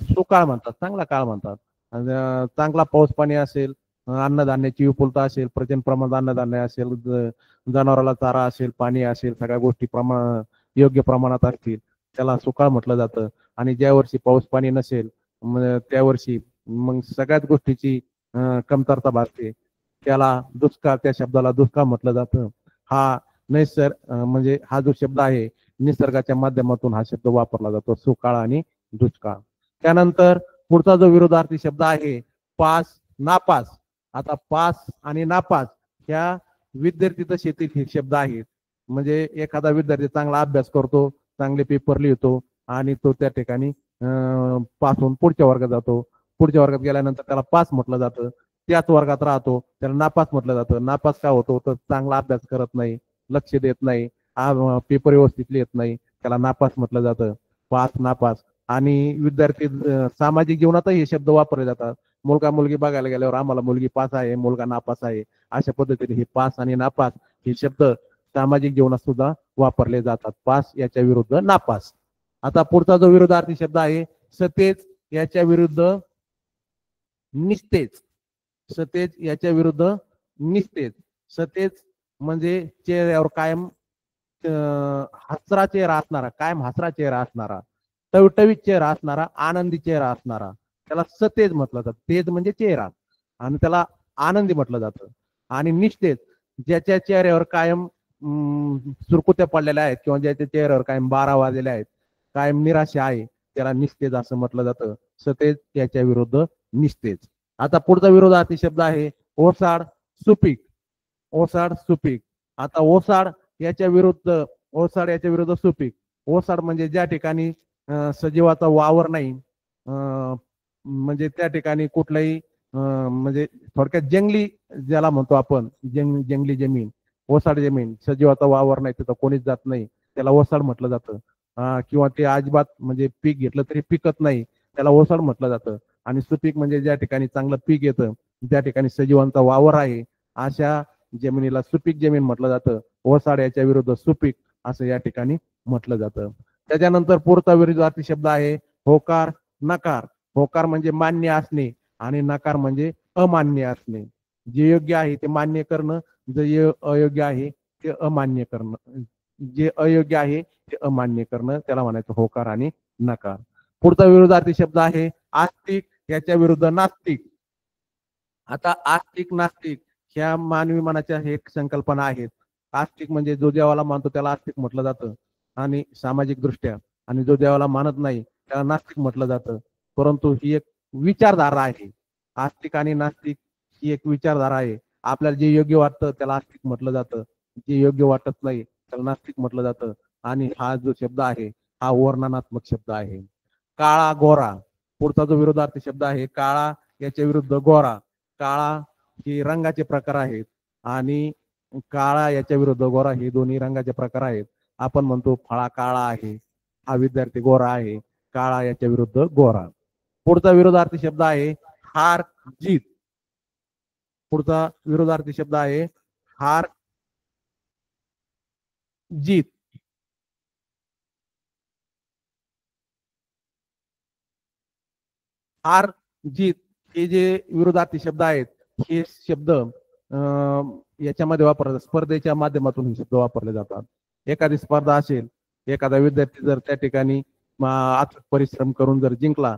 सुकाळ म्हणतात, चांगला काळ म्हणतात. चांगला पाऊस पाणी असेल, अन्नधान्याची विपुलता असेल, प्रचंड प्रमाणात अन्नधान्य असेल, जनावराला चारा असेल, पाणी असेल, सगळ्या गोष्टी योग्य प्रमाणात असतील, त्याला सुकाळ म्हटलं जातं. आणि ज्या वर्षी पाऊस पाणी नसेल त्या वर्षी मग सगळ्याच गोष्टीची कमतरता भासते, त्याला दुष्काळ, त्या शब्दाला दुष्काळ म्हटलं जातं. हा म्हणजे हा जो शब्द आहे निसर्गाच्या माध्यमातून हा शब्द वापरला जातो, सुकाळ आणि दुष्काळ. त्यानंतर पुढचा जो विरोधार्थी शब्द आहे पास नापास. आता पास आणि नापास ह्या विद्यार्थी दशेतील हे शब्द आहेत. म्हणजे एखादा विद्यार्थी चांगला अभ्यास करतो, चांगले पेपर लिहितो आणि तो त्या ठिकाणी पास होऊन पुढच्या वर्गात जातो. पुढच्या वर्गात गेल्यानंतर त्याला पास म्हटलं जातं. त्याच वर्गात राहतो त्याला नापास म्हटलं जातं. नापास का होतो तर चांगला अभ्यास करत नाही, लक्ष देत नाही, पेपर व्यवस्थित लिहित नाही, त्याला नापास म्हटलं जातं. पास नापास. आणि विद्यार्थी सामाजिक जीवनातही हे शब्द वापरले जातात. मुलगा मुलगी बघायला गेल्यावर आम्हाला मुलगी पास आहे, मुलगा नापास आहे, अशा पद्धतीने हे पास आणि नापास हे शब्द सामाजिक जीवनात सुद्धा वापरले जातात. पास याच्या विरुद्ध नापास. आता पुढचा जो विरोधार्थी शब्द आहे सतेज याच्या विरुद्ध निस्तेज. सतेज याच्या विरुद्ध निस्तेज. सतेज म्हणजे चेहऱ्यावर कायम हसरा चेहरा असणारा, कायम हसरा चेहरा असणारा, टवटवीत चेहरा असणारा, आनंदी चेहरा असणारा, त्याला सतेज म्हटलं जातं. तेज म्हणजे चेहरा आणि त्याला आनंदी म्हटलं जातं. आणि निस्तेज ज्याच्या चेहऱ्यावर कायम सुरकुत्या पडलेल्या आहेत किंवा ज्याच्या चेहऱ्यावर कायम बारा वाजलेल्या आहेत, कायम निराशा आहे, त्याला निस्तेज असं म्हटलं जातं. सतेज याच्या विरुद्ध निस्तेज. आता पुढचा विरोधार्थी शब्द आहे ओसाड सुपीक. ओसाड सुपीक. आता ओसाड याच्या विरुद्ध सुपीक. ओसाड म्हणजे ज्या ठिकाणी सजीवाचा वावर नाही, म्हणजे त्या ठिकाणी कुठलाही म्हणजे थोडक्यात जंगली ज्याला म्हणतो आपण, जंगली जमीन, ओसाड जमीन, सजीवाचा वावर नाही, तिथं कोणीच जात नाही, त्याला ओसाड म्हटलं जातं. किंवा ते अजिबात म्हणजे पीक घेतलं तरी पिकत नाही, त्याला ओसाड म्हटलं जातं. आणि सुपीक म्हणजे ज्या ठिकाणी चांगलं पीक येतं, ज्या ठिकाणी सजीवांचा वावर आहे, अशा जमिनीला सुपीक जमीन म्हटलं जातं. ओसाड याच्या विरुद्ध सुपीक असं या ठिकाणी म्हटलं जातं. त्याच्यानंतर पुढचा विरोधार्थी शब्द आहे होकार नकार. होकार म्हणजे मान्य असणे, आणि नकार म्हणजे अमान्य असणे. जे योग्य आहे ते मान्य करणं, जे अयोग्य आहे ते अमान्य करणं, जे अयोग्य आहे ते अमान्य करणं, त्याला म्हणायचं होकार आणि नकार. पुढचा विरोधार्थी शब्द आहे आस्तिक, याच्या विरुद्ध नास्तिक. आता आस्तिक नास्तिक ह्या मानवी मनाच्या एक संकल्पना आहेत. आस्तिक म्हणजे जो देवाला मानतो त्याला आस्तिक म्हटलं जातं आणि सामाजिक दृष्ट्या, आणि जो देवाला मानत नाही त्याला नास्तिक म्हटलं जातं. परंतु ही एक विचारधारा आहे. आस्तिक आणि नास्तिक ही एक विचारधारा आहे. आपल्याला जे योग्य वाटतं त्याला आस्तिक म्हटलं जातं, जे योग्य वाटत नाही त्याला नास्तिक म्हटलं जातं. आणि हा जो शब्द आहे हा वर्णनात्मक शब्द आहे. काळा गोरा, पुढचा जो विरोधार्थी शब्द आहे काळा याच्या विरुद्ध गोरा. काळा ही रंगाचे प्रकार आहेत आणि काळा याच्या विरुद्ध गोरा हे दोन्ही रंगाचे प्रकार आहेत. आपण म्हणतो फळा काळा आहे, हा विद्यार्थी गोरा आहे. काळा याच्या विरुद्ध गोरा. पुढचा विरोधार्थी शब्द आहे हार जीत. पुढचा विरोधार्थी शब्द आहे हार जीत. हार जीत हे जे विरोधार्थी शब्द आहेत हे शब्द याच्यामध्ये वापरतात, स्पर्धेच्या माध्यमातून हे शब्द वापरले जातात. एखादी स्पर्धा असेल, एखादा विद्यार्थी जर त्या ठिकाणी अथक परिश्रम करून जर जिंकला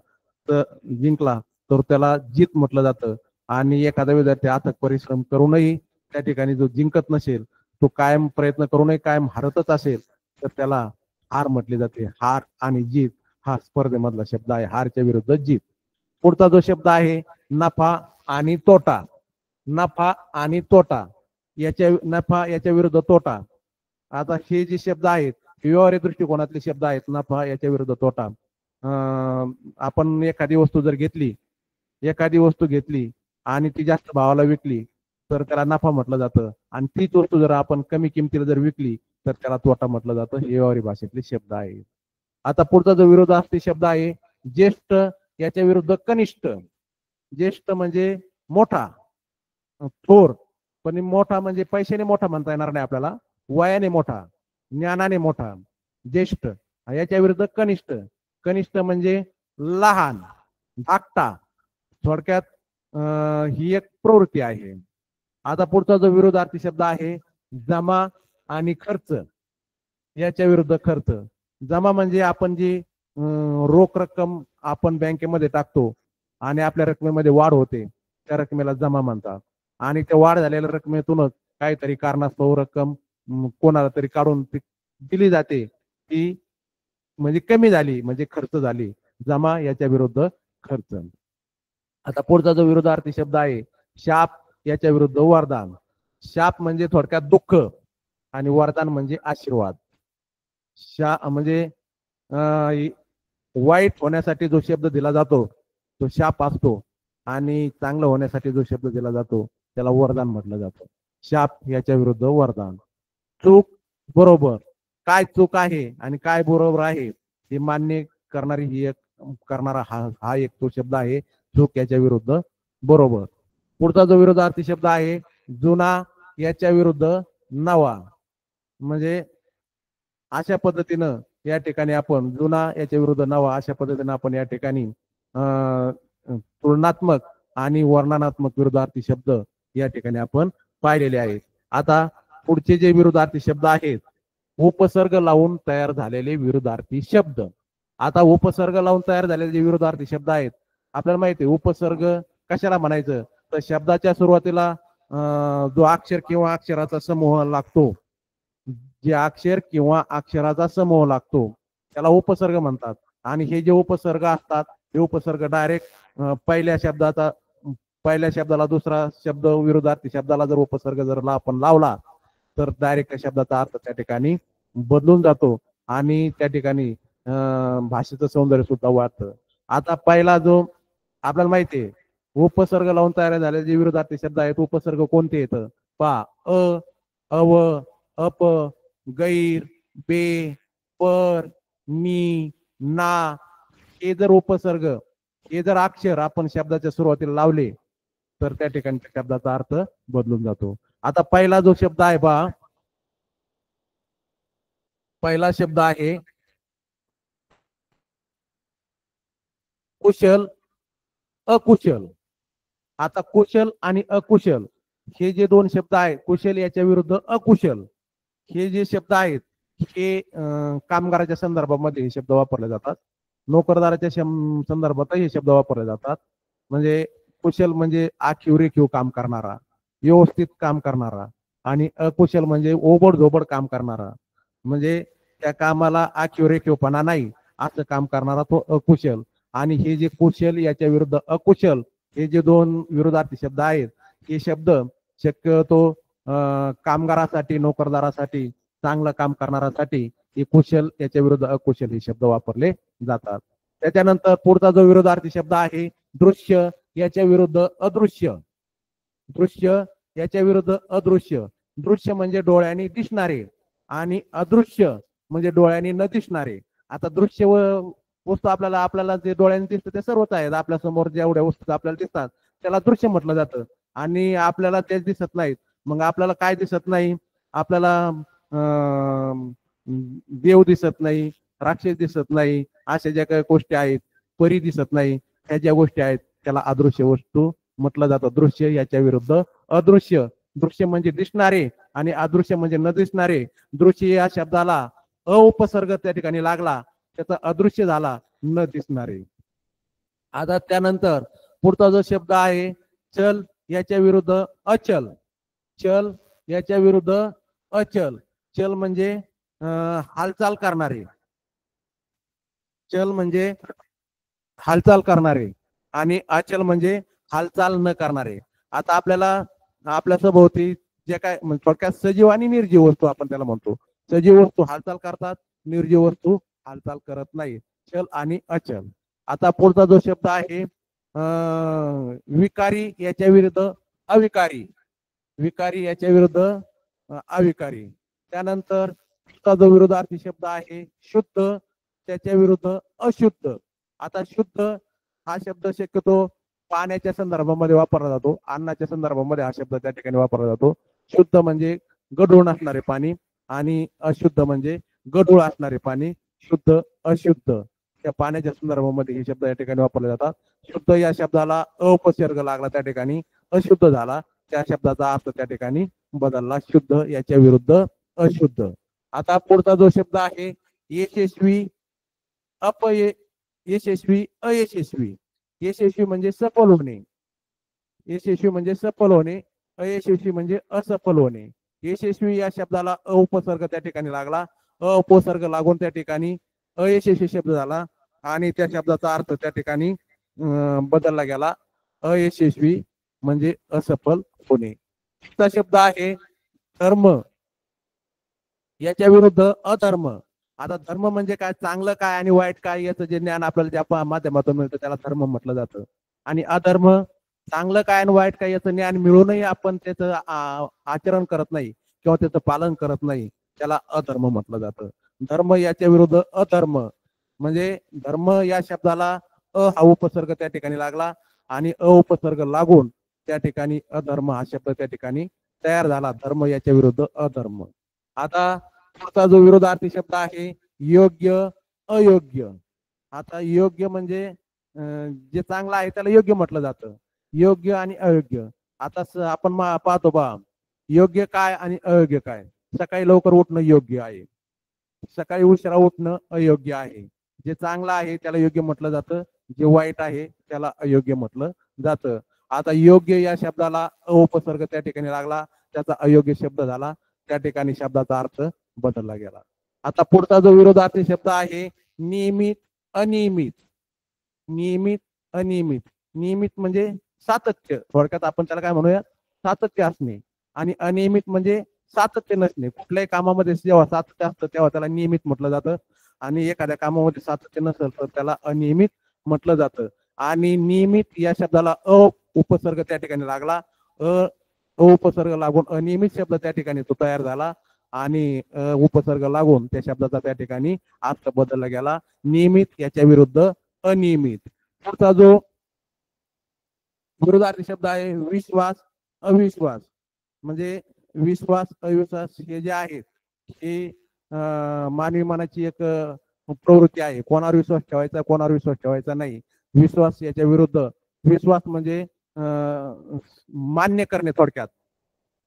तर त्याला जीत म्हटलं जातं. आणि एखादा विद्यार्थी अथक परिश्रम करूनही त्या ठिकाणी जो जिंकत नसेल, तो कायम प्रयत्न करूनही कायम हारतच असेल तर त्याला हार म्हटली जाते. हार आणि जीत हा स्पर्धेमधला शब्द आहे, हारच्या विरुद्ध जीत. पुढचा जो शब्द आहे नफा आणि तोटा. नफा आणि तोटा नफा याच्या विरुद्ध तोटा. आता हे जे शब्द आहेत व्यवहारिक दृष्टिकोनातले शब्द आहेत. नफा याच्या विरुद्ध तोटा. आपण एखादी वस्तू घेतली आणि ती जास्त भावाला विकली तर त्याला नफा म्हटलं जातं, आणि तीच वस्तू जर आपण कमी किमतीला जर विकली तर त्याला तोटा म्हटलं जातं. हे व्यवहारिक भाषेतले शब्द आहेत. आता पुढचा जो विरोधार्थी शब्द आहे ज्येष्ठ याच्या विरुद्ध कनिष्ठ. ज्येष्ठ म्हणजे मोठा, थोर. पण मोठा म्हणजे पैशाने मोठा म्हणता येणार नाही आपल्याला, वयाने मोठा, ज्ञानाने मोठा. ज्येष्ठ याच्या विरुद्ध कनिष्ठ. कनिष्ठ म्हणजे लहान, धाकटा. थोडक्यात ही एक प्रवृत्ती आहे. आता पुढचा जो विरोधार्थी शब्द आहे जमा आणि खर्च याच्या विरुद्ध खर्च. जमा म्हणजे आपण जी रोख रक्कम आपण बँकेमध्ये टाकतो आणि आपल्या रकमेमध्ये वाढ होते त्या रकमेला जमा म्हणतात. आणि त्या वाढ झालेल्या रकमेतूनच काहीतरी कारणास्तव रक्कम कोणाला तरी काढून दिली जाते, ती म्हणजे कमी झाली म्हणजे खर्च झाली. जमा याच्या विरुद्ध खर्च. आता पुढचा जो विरोधार्थी शब्द आहे शाप याच्या विरुद्ध वरदान. शाप म्हणजे थोडक्यात दुःख आणि वरदान म्हणजे आशीर्वाद. म्हणजे वाईट होण्यासाठी जो शब्द दिला जातो तो शाप असतो, आणि चांगलं होण्यासाठी जो शब्द दिला जातो त्याला वरदान म्हटलं जातं. शाप याच्या विरुद्ध वरदान. चूक बरोबर, काय चूक आहे आणि काय बरोबर आहे हे मान्य करणारी ही एक करणारा हा एक तो शब्द आहे. चूक याच्या विरुद्ध बरोबर. पुढचा जो विरोधार्थी शब्द आहे जुना याच्या विरुद्ध नवा. म्हणजे अशा पद्धतीनं या ठिकाणी आपण जुना याच्या विरुद्ध नवा अशा पद्धतीनं आपण या ठिकाणी तुलनात्मक आणि वर्णनात्मक विरोधार्थी शब्द या ठिकाणी आपण पाहिलेले आहेत. आता पुढचे जे विरोधार्थी शब्द आहेत उपसर्ग लावून तयार झालेले विरोधार्थी शब्द. आता उपसर्ग लावून तयार झालेले जे विरोधार्थी शब्द आहेत आपल्याला माहिती आहे उपसर्ग कशाला म्हणायचं तर शब्दाच्या सुरुवातीला जो अक्षर किंवा अक्षराचा समूह लागतो, जे अक्षर किंवा अक्षराचा समूह लागतो त्याला उपसर्ग म्हणतात. आणि हे जे उपसर्ग असतात हे उपसर्ग डायरेक्ट पहिल्या शब्दाला दुसरा शब्द विरोधार्थी शब्दाला जर उपसर्ग जर आपण लावला तर डायरेक्ट शब्दाचा अर्थ त्या ठिकाणी बदलून जातो आणि त्या ठिकाणी भाषेचं सौंदर्य सुद्धा वाढतं. आता पहिला जो आपल्याला माहिती आहे उपसर्ग लावून तयार झालेले जे विरोधार्थी शब्द आहेत उपसर्ग कोणते येतं पा अव अप गैर बे पर नी ना. हे जर उपसर्ग हे जर अक्षर आपण शब्दाच्या सुरुवातीला लावले तर त्या ठिकाणी शब्दाचा अर्थ बदलून जातो. आता पहिला जो शब्द आहे पहा, पहिला शब्द आहे कुशल अकुशल. आता कुशल आणि अकुशल हे जे दोन शब्द आहेत, कुशल याच्या विरुद्ध अकुशल हे जे शब्द आहेत, हे कामगाराच्या संदर्भामध्ये हे शब्द वापरले जातात. नोकरदाराच्या संदर्भात हे शब्द वापरले जातात. म्हणजे कुशल म्हणजे आखीव रेखीव काम करणारा, व्यवस्थित काम करणारा, आणि अकुशल म्हणजे ओबड-धोबड काम करणारा, म्हणजे त्या कामाला आखीव रेखीवपणा नाही असं काम करणारा तो अकुशल. आणि हे जे कुशल याच्या विरुद्ध अकुशल हे जे दोन विरोधार्थी शब्द आहेत, हे शब्द शक्यतो कामगारासाठी, नोकरदारासाठी, चांगलं काम करणाऱ्यासाठी हे कुशल याच्या विरुद्ध अकुशल हे शब्द वापरले जातात. त्याच्यानंतर पुढचा जो विरोधार्थी शब्द आहे दृश्य याच्या विरुद्ध अदृश्य. दृश्य याच्या विरुद्ध अदृश्य. दृश्य म्हणजे डोळ्यांनी दिसणारे आणि अदृश्य म्हणजे डोळ्यांनी न दिसणारे. आता दृश्य वस्तू आपल्याला जे डोळ्यांनी दिसतं ते सर्वच आहेत. आपल्या समोर जेवढ्या वस्तू आपल्याला दिसतात त्याला दृश्य म्हटलं जातं. आणि आपल्याला तेच दिसत नाहीत. मग आपल्याला काय दिसत नाही? आपल्याला देव दिसत नाही, राक्षस दिसत नाही, अशा ज्या काही गोष्टी आहेत, परी दिसत नाही, ह्या ज्या गोष्टी आहेत त्याला अदृश्य वस्तू म्हटलं जातं. दृश्य याच्या विरुद्ध अदृश्य. दृश्य म्हणजे दिसणारे आणि अदृश्य म्हणजे न दिसणारे. दृश्य या शब्दाला अ उपसर्ग त्या ठिकाणी लागला, त्याचा अदृश्य झाला, न दिसणारे. आता त्यानंतर पुढचा जो शब्द आहे चल याच्या विरुद्ध अचल. चल याच्या विरुद्ध अचल. चल म्हणजे हालचाल करणारे. चल म्हणजे हालचाल करणारे आणि अचल म्हणजे हालचाल न करणारे. आता आपल्याला आपल्या सभोवती जे काय थोडक्यात सजीव आणि निर्जीव वस्तू आपण त्याला म्हणतो. सजीव वस्तू हालचाल करतात, निर्जीव वस्तू हालचाल करत नाही. चल आणि अचल. आता पुढचा जो शब्द आहे विकारी याच्या विरुद्ध अविकारी. विकारी याच्या विरुद्ध अविकारी. त्यानंतर जो विरोधार्थी शब्द आहे शुद्ध त्याच्या विरुद्ध अशुद्ध. आता शुद्ध हा शब्द शक्यतो पाण्याच्या संदर्भामध्ये वापरला जातो, अन्नाच्या संदर्भामध्ये हा शब्द त्या ठिकाणी वापरला जातो. शुद्ध म्हणजे गढूळ नसणारे पाणी आणि अशुद्ध म्हणजे गढूळ असणारे पाणी. शुद्ध अशुद्ध त्या पाण्याच्या संदर्भामध्ये हे शब्द या ठिकाणी वापरले जातात. शुद्ध या शब्दाला उपसर्ग लागला त्या ठिकाणी अशुद्ध झाला, त्या शब्दाचा अर्थ त्या ठिकाणी बदलला. शुद्ध याच्या विरुद्ध अशुद्ध. आता पुढचा जो शब्द आहे यशस्वी यशस्वी अयशस्वी. यशस्वी म्हणजे सफल होणे. यशस्वी म्हणजे सफल होणे, अयशस्वी म्हणजे असफल होणे. यशस्वी या शब्दाला अ उपसर्ग त्या ठिकाणी लागला, अ उपसर्ग लागून त्या ठिकाणी अयशस्वी शब्द झाला आणि त्या शब्दाचा अर्थ त्या ठिकाणी बदलला गेला. अयशस्वी म्हणजे असफल होणे. हा शब्द आहे धर्म याच्या विरुद्ध अधर्म. आता धर्म म्हणजे काय, चांगलं काय आणि वाईट काय याचं जे ज्ञान आपल्याला ज्या माध्यमातून मिळतं त्याला धर्म म्हटलं जातं. आणि अधर्म चांगलं काय आणि वाईट काय याचं ज्ञान मिळूनही आपण त्याचं आचरण करत नाही किंवा त्याचं पालन करत नाही, त्याला अधर्म म्हटलं जातं. धर्म याच्या विरुद्ध अधर्म. म्हणजे धर्म या शब्दाला अ हा उपसर्ग त्या ठिकाणी लागला आणि अ उपसर्ग लागून त्या ठिकाणी अधर्म हा शब्द त्या ठिकाणी तयार झाला. धर्म याच्या विरुद्ध अधर्म. आता पुढचा जो विरोधार्थी शब्द आहे योग्य अयोग्य. आता योग्य म्हणजे जे चांगलं आहे त्याला योग्य म्हटलं जातं. योग्य आणि अयोग्य. आता आपण पाहतो बा योग्य काय आणि अयोग्य काय. सकाळी लवकर उठणं योग्य आहे, सकाळी उशिरा उठणं अयोग्य आहे. जे चांगलं आहे त्याला योग्य म्हटलं जातं, जे वाईट आहे त्याला अयोग्य म्हटलं जातं. आता योग्य या शब्दाला अ उपसर्ग त्या ठिकाणी लागला, त्याचा अयोग्य शब्द झाला, त्या ठिकाणी शब्दाचा अर्थ बदलला गेला. आता पुढचा जो विरोधार्थी शब्द आहे नियमित अनियमित. नियमित अनियमित. नियमित म्हणजे सातत्य, थोडक्यात आपण त्याला काय म्हणूया सातत्य असणे. आणि अनियमित म्हणजे सातत्य नसणे. कुठल्याही कामामध्ये जेव्हा सातत्य असतं तेव्हा त्याला नियमित म्हटलं जातं आणि एखाद्या कामामध्ये सातत्य नसेल तर त्याला अनियमित म्हटलं जातं. आणि नियमित या शब्दाला अ उपसर्ग त्या ठिकाणी लागला, अ उपसर्ग लागून अनियमित शब्द त्या ठिकाणी तो तयार झाला आणि उपसर्ग लागून त्या शब्दाचा त्या ठिकाणी अर्थ बदलला गेला. नियमित याच्या विरुद्ध अनियमित. पुढचा जो विरोधार्थी शब्द आहे विश्वास अविश्वास. म्हणजे विश्वास अविश्वास हे जे आहेत हे मानवी मनाची एक प्रवृत्ती आहे. कोणावर विश्वास ठेवायचा, कोणावर विश्वास ठेवायचा नाही. विश्वास याच्या विरुद्ध विश्वास म्हणजे मान्य करणे थोडक्यात.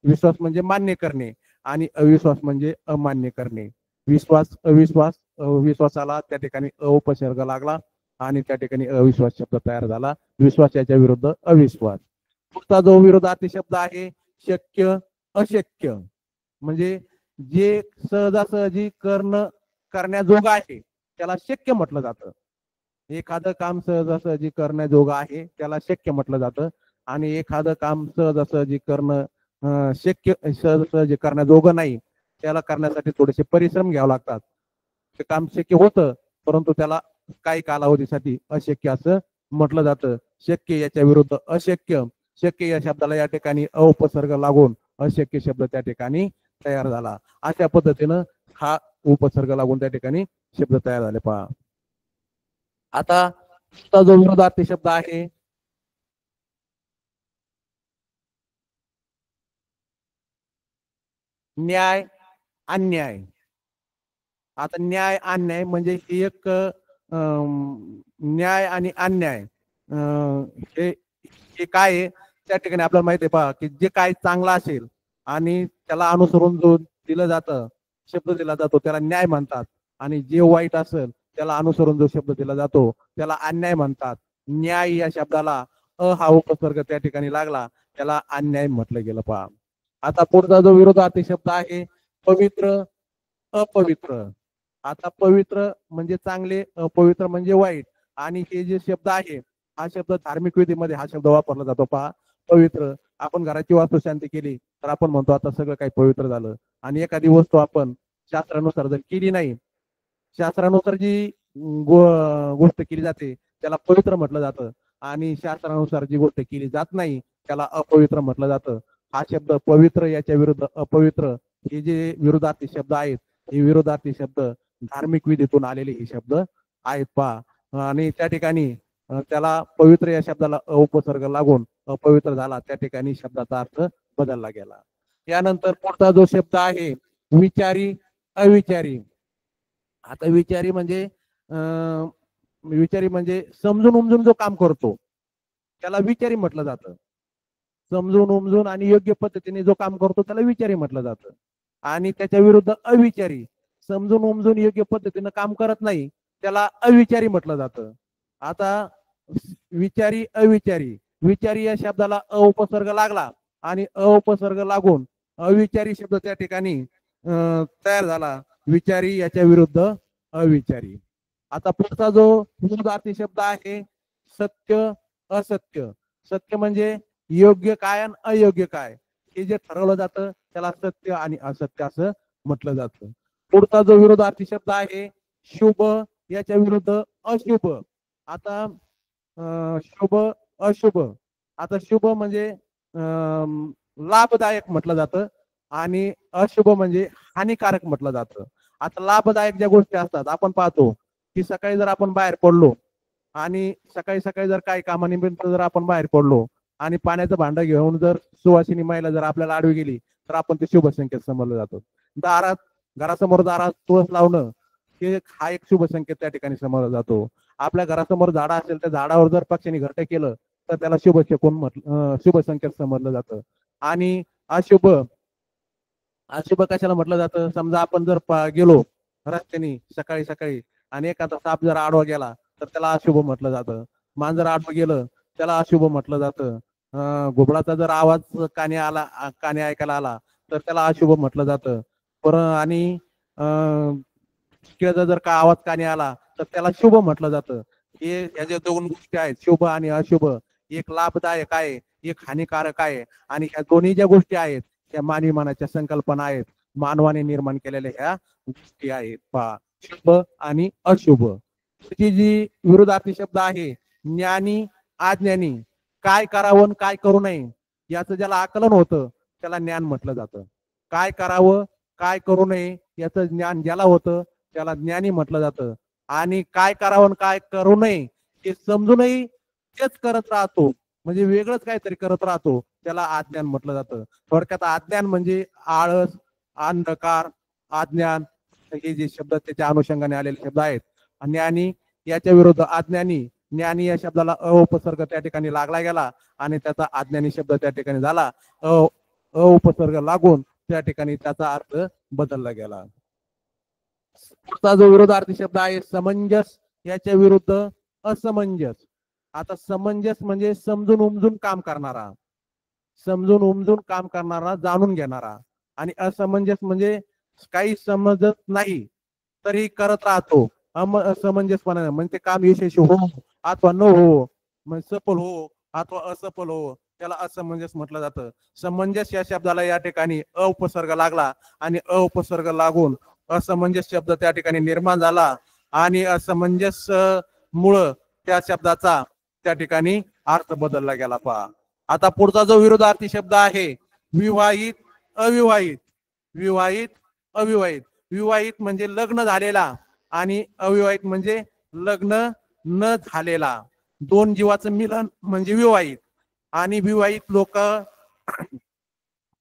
विश्वास म्हणजे मान्य करणे आणि अविश्वास म्हणजे अमान्य करणे. विश्वास अविश्वास, विश्वासाला त्या ठिकाणी उपसर्ग लागला आणि त्या ठिकाणी अविश्वास शब्द तयार झाला. विश्वास याच्या विरुद्ध अविश्वास. पुढचा जो विरोधार्थी शब्द आहे शक्य अशक्य, म्हणजे जे सहजासहजी करण्याजोग आहे त्याला शक्य म्हटलं जातं. एखादं काम सहजासहजी करण्याजोग आहे त्याला शक्य म्हटलं जातं आणि एखादं काम सहजासहजी करणं शक्य सहजासहजी करण्याजोगं नाही, त्याला करण्यासाठी थोडेसे परिश्रम घ्यावे लागतात. ते काम शक्य होतं परंतु त्याला काही कालावधीसाठी अशक्य असं म्हटलं जातं. शक्य याच्या विरुद्ध अशक्य. शक्य या शब्दाला या ठिकाणी उपसर्ग लागून अशक्य शब्द त्या ठिकाणी तयार झाला. अशा पद्धतीनं हा उपसर्ग लागून त्या ठिकाणी शब्द तयार झाले. पहा आता जो विरोधार्थी शब्द आहे न्याय अन्याय. आता न्याय अन्याय म्हणजे ही एक न्याय आणि अन्याय हे काय आहे त्या ठिकाणी आपल्याला माहिती आहे. पहा की जे काय चांगलं असेल आणि त्याला अनुसरून जो दिलं जातं शब्द दिला जातो त्याला न्याय म्हणतात आणि जे वाईट असेल त्याला अनुसरून जो शब्द दिला जातो त्याला अन्याय म्हणतात. न्याय या शब्दाला हा उपसर्ग त्या ठिकाणी लागला त्याला अन्याय म्हटलं गेलं. पहा आता पुढचा जो विरोधार्थी शब्द आहे पवित्र अपवित्र. आता पवित्र म्हणजे चांगले, अपवित्र म्हणजे वाईट. आणि हे जे शब्द आहे हा शब्द धार्मिक विधीमध्ये हा शब्द वापरला जातो. पहा पवित्र, आपण घराची वास्तुशांती केली तर आपण म्हणतो आता सगळं काही पवित्र झालं. आणि एखादी वस्तू आपण शास्त्रानुसार जर केली नाही, शास्त्रानुसार जी गोष्ट केली जाते त्याला पवित्र म्हटलं जातं आणि शास्त्रानुसार जी गोष्ट केली जात नाही त्याला अपवित्र म्हटलं जातं. हा शब्द पवित्र याच्या विरुद्ध अपवित्र हे जे विरोधार्थी शब्द आहेत हे विरोधार्थी शब्द धार्मिक विधीतून आलेले हे शब्द आहेत. पहा आणि त्या ठिकाणी त्याला पवित्र या शब्दाला उपसर्ग लागून अपवित्र झाला, त्या ठिकाणी शब्दाचा अर्थ बदलला गेला. यानंतर पुढचा जो शब्द आहे विचारी अविचारी. आता विचारी म्हणजे समजून उमजून जो काम करतो त्याला विचारी म्हटलं जातं. समजून उमजून आणि योग्य पद्धतीने जो काम करतो त्याला विचारी म्हटलं जातं. आणि त्याच्या विरुद्ध अविचारी, समजून उमजून योग्य पद्धतीने काम करत नाही त्याला अविचारी म्हटलं जातं. आता विचारी अविचारी, विचारी या शब्दाला उपसर्ग लागला आणि उपसर्ग लागून अविचारी शब्द त्या ठिकाणी तयार झाला. विचारी याच्या विरुद्ध अविचारी. आता पुढचा जो विरोधार्थी शब्द आहे सत्य असत्य. सत्य म्हणजे योग्य काय आणि अयोग्य काय हे जे ठरवलं जातं त्याला सत्य आणि असत्य असं म्हटलं जातं. पुढचा जो विरोधार्थी शब्द आहे शुभ याच्या विरुद्ध अशुभ. आता शुभ अशुभ. आता शुभ म्हणजे लाभदायक म्हटलं जातं आणि अशुभ म्हणजे हानिकारक म्हटलं जातं. आता लाभदायक ज्या गोष्टी असतात आपण पाहतो की सकाळी जर आपण बाहेर पडलो आणि सकाळी सकाळी जर काही कामानिमित्त जर आपण बाहेर पडलो आणि पाण्याचं भांडं घेऊन जर सुवासिनी महिला जर आपल्याला आडवी गेली तर आपण ते शुभ संकेत समजलं जातो. दारात घरासमोर दारात तुळस लावणं हे हा एक शुभ संकेत त्या ठिकाणी समजला जातो. आपल्या घरासमोर झाडं असेल त्या झाडावर जर पक्ष्यांनी घरटं केलं तर त्याला शुभ संकेत समजलं जातं. आणि अशुभ अशुभ कशाला म्हटलं जातं, समजा आपण जर गेलो रस्त्याने सकाळी सकाळी आणि एखादा साप जर आडवा गेला तर त्याला अशुभ म्हटलं जातं. मांजर आडवं गेलं त्याला अशुभ म्हटलं जातं. घुबडाचा जर आवाज कानी ऐकायला आला तर त्याला अशुभ म्हटलं जातं. आणि जर का आवाज कानी आला तर त्याला शुभ म्हटलं जातं. हे ह्या दोन गोष्टी आहेत शुभ आणि अशुभ, एक लाभदायक आहे एक हानिकारक आहे. आणि ह्या दोन्ही ज्या गोष्टी आहेत त्या मानवी मनाच्या संकल्पना आहेत, मानवाने निर्माण केलेल्या ह्या गोष्टी आहेत. पहा शुभ आणि अशुभ. जी विरोधार्थी शब्द आहे ज्ञानी अज्ञानी, काय करावं काय करू नये याचं ज्याला आकलन होतं त्याला ज्ञान म्हटलं जातं. काय करावं काय करू नये याचं ज्ञान ज्याला होतं त्याला ज्ञानी म्हटलं जातं. आणि काय करावं काय करू नये हे समजूनही तेच करत राहतो म्हणजे वेगळंच काहीतरी करत राहतो त्याला अज्ञान म्हटलं जातं. थोडक्यात अज्ञान म्हणजे आळस, अंधकार, अज्ञान हे जे शब्द त्याच्या अनुषंगाने आलेले शब्द आहेत. ज्ञानी याच्या विरुद्ध अज्ञानी, ज्ञानी या शब्दाला अ उपसर्ग त्या ठिकाणी लागला गेला आणि त्याचा अज्ञानी शब्द त्या ठिकाणी झाला. अ उपसर्ग लागून त्या ठिकाणी त्याचा अर्थ बदलला गेला. पुढचा जो विरोधार्थी शब्द आहे समंजस, याच्या विरुद्ध असमंजस. आता समंजस म्हणजे समजून उमजून काम करणारा, समजून उमजून काम करणारा, जाणून घेणारा. आणि असमंजस म्हणजे काही समजत नाही तरी करत राहतो. असमंजसपणा म्हणजे काम यशस्वी हो अथवा न हो, म्हणजे सफल हो अथवा असफल हो, त्याला असमंजस म्हटलं जातं. समंजस या शब्दाला या ठिकाणी अ उपसर्ग लागला आणि अ उपसर्ग लागून असमंजस शब्द त्या ठिकाणी निर्माण झाला आणि असमंजस मुळे त्या शब्दाचा त्या ठिकाणी अर्थ बदलला गेला. पहा आता पुढचा जो विरोधार्थी शब्द आहे विवाहित अविवाहित. विवाहित अविवाहित. विवाहित म्हणजे लग्न झालेला आणि अविवाहित म्हणजे लग्न न झालेला. दोन जीवाचं मिलन म्हणजे विवाहित. आणि विवाहित लोक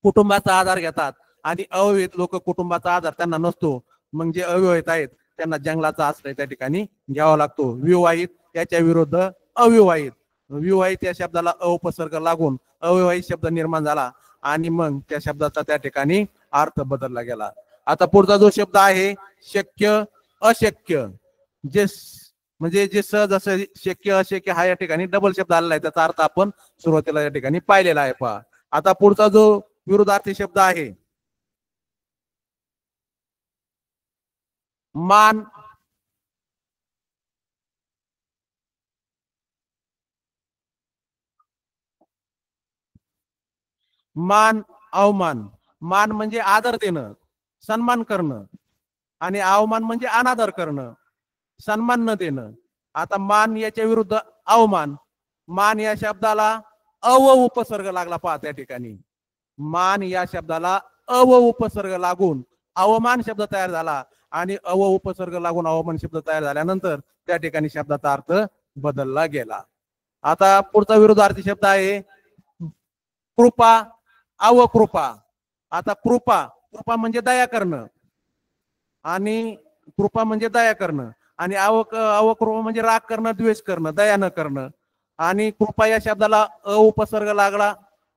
कुटुंबाचा आधार घेतात आणि अविवाहित लोक कुटुंबाचा आधार त्यांना नसतो. मग जे अविवाहित आहेत त्यांना जंगलाचा आश्रय त्या ठिकाणी घ्यावा लागतो. विवाहित याच्या विरुद्ध अविवाहित. विवाहित या शब्दाला अ उपसर्ग लागून अविवाहित शब्द निर्माण झाला आणि मग त्या शब्दाचा त्या ठिकाणी अर्थ बदलला गेला. आता पुढचा जो शब्द आहे शक्य अशक्य. जे म्हणजे जे सहज असं शक्य अशक्य हा या ठिकाणी डबल शब्द आलेला आहे. त्याचा अर्थ आपण सुरुवातीला या ठिकाणी पाहिलेला आहे. पहा आता पुढचा जो विरोधार्थी शब्द आहे मान. मान अवमान. मान म्हणजे आदर देणं, सन्मान करणं आणि अवमान म्हणजे अनादर करणं, सन्मान न देणं. आता मान याच्या विरुद्ध अवमान. मान या शब्दाला अव उपसर्ग लागला. पहा त्या ठिकाणी मान या शब्दाला अव उपसर्ग लागून अवमान शब्द तयार झाला आणि अव उपसर्ग लागून अवमान शब्द तयार झाल्यानंतर त्या ठिकाणी शब्दाचा अर्थ बदलला गेला. आता पुढचा विरोधार्थी शब्द आहे कृपा अवकृपा. आता कृपा, कृपा म्हणजे दया करणं आणि कृपा म्हणजे दया करणं आणि अवकृपा म्हणजे राग करणं, द्वेष करणं, दया न करणं. आणि कृपा या शब्दाला अ उपसर्ग लागला,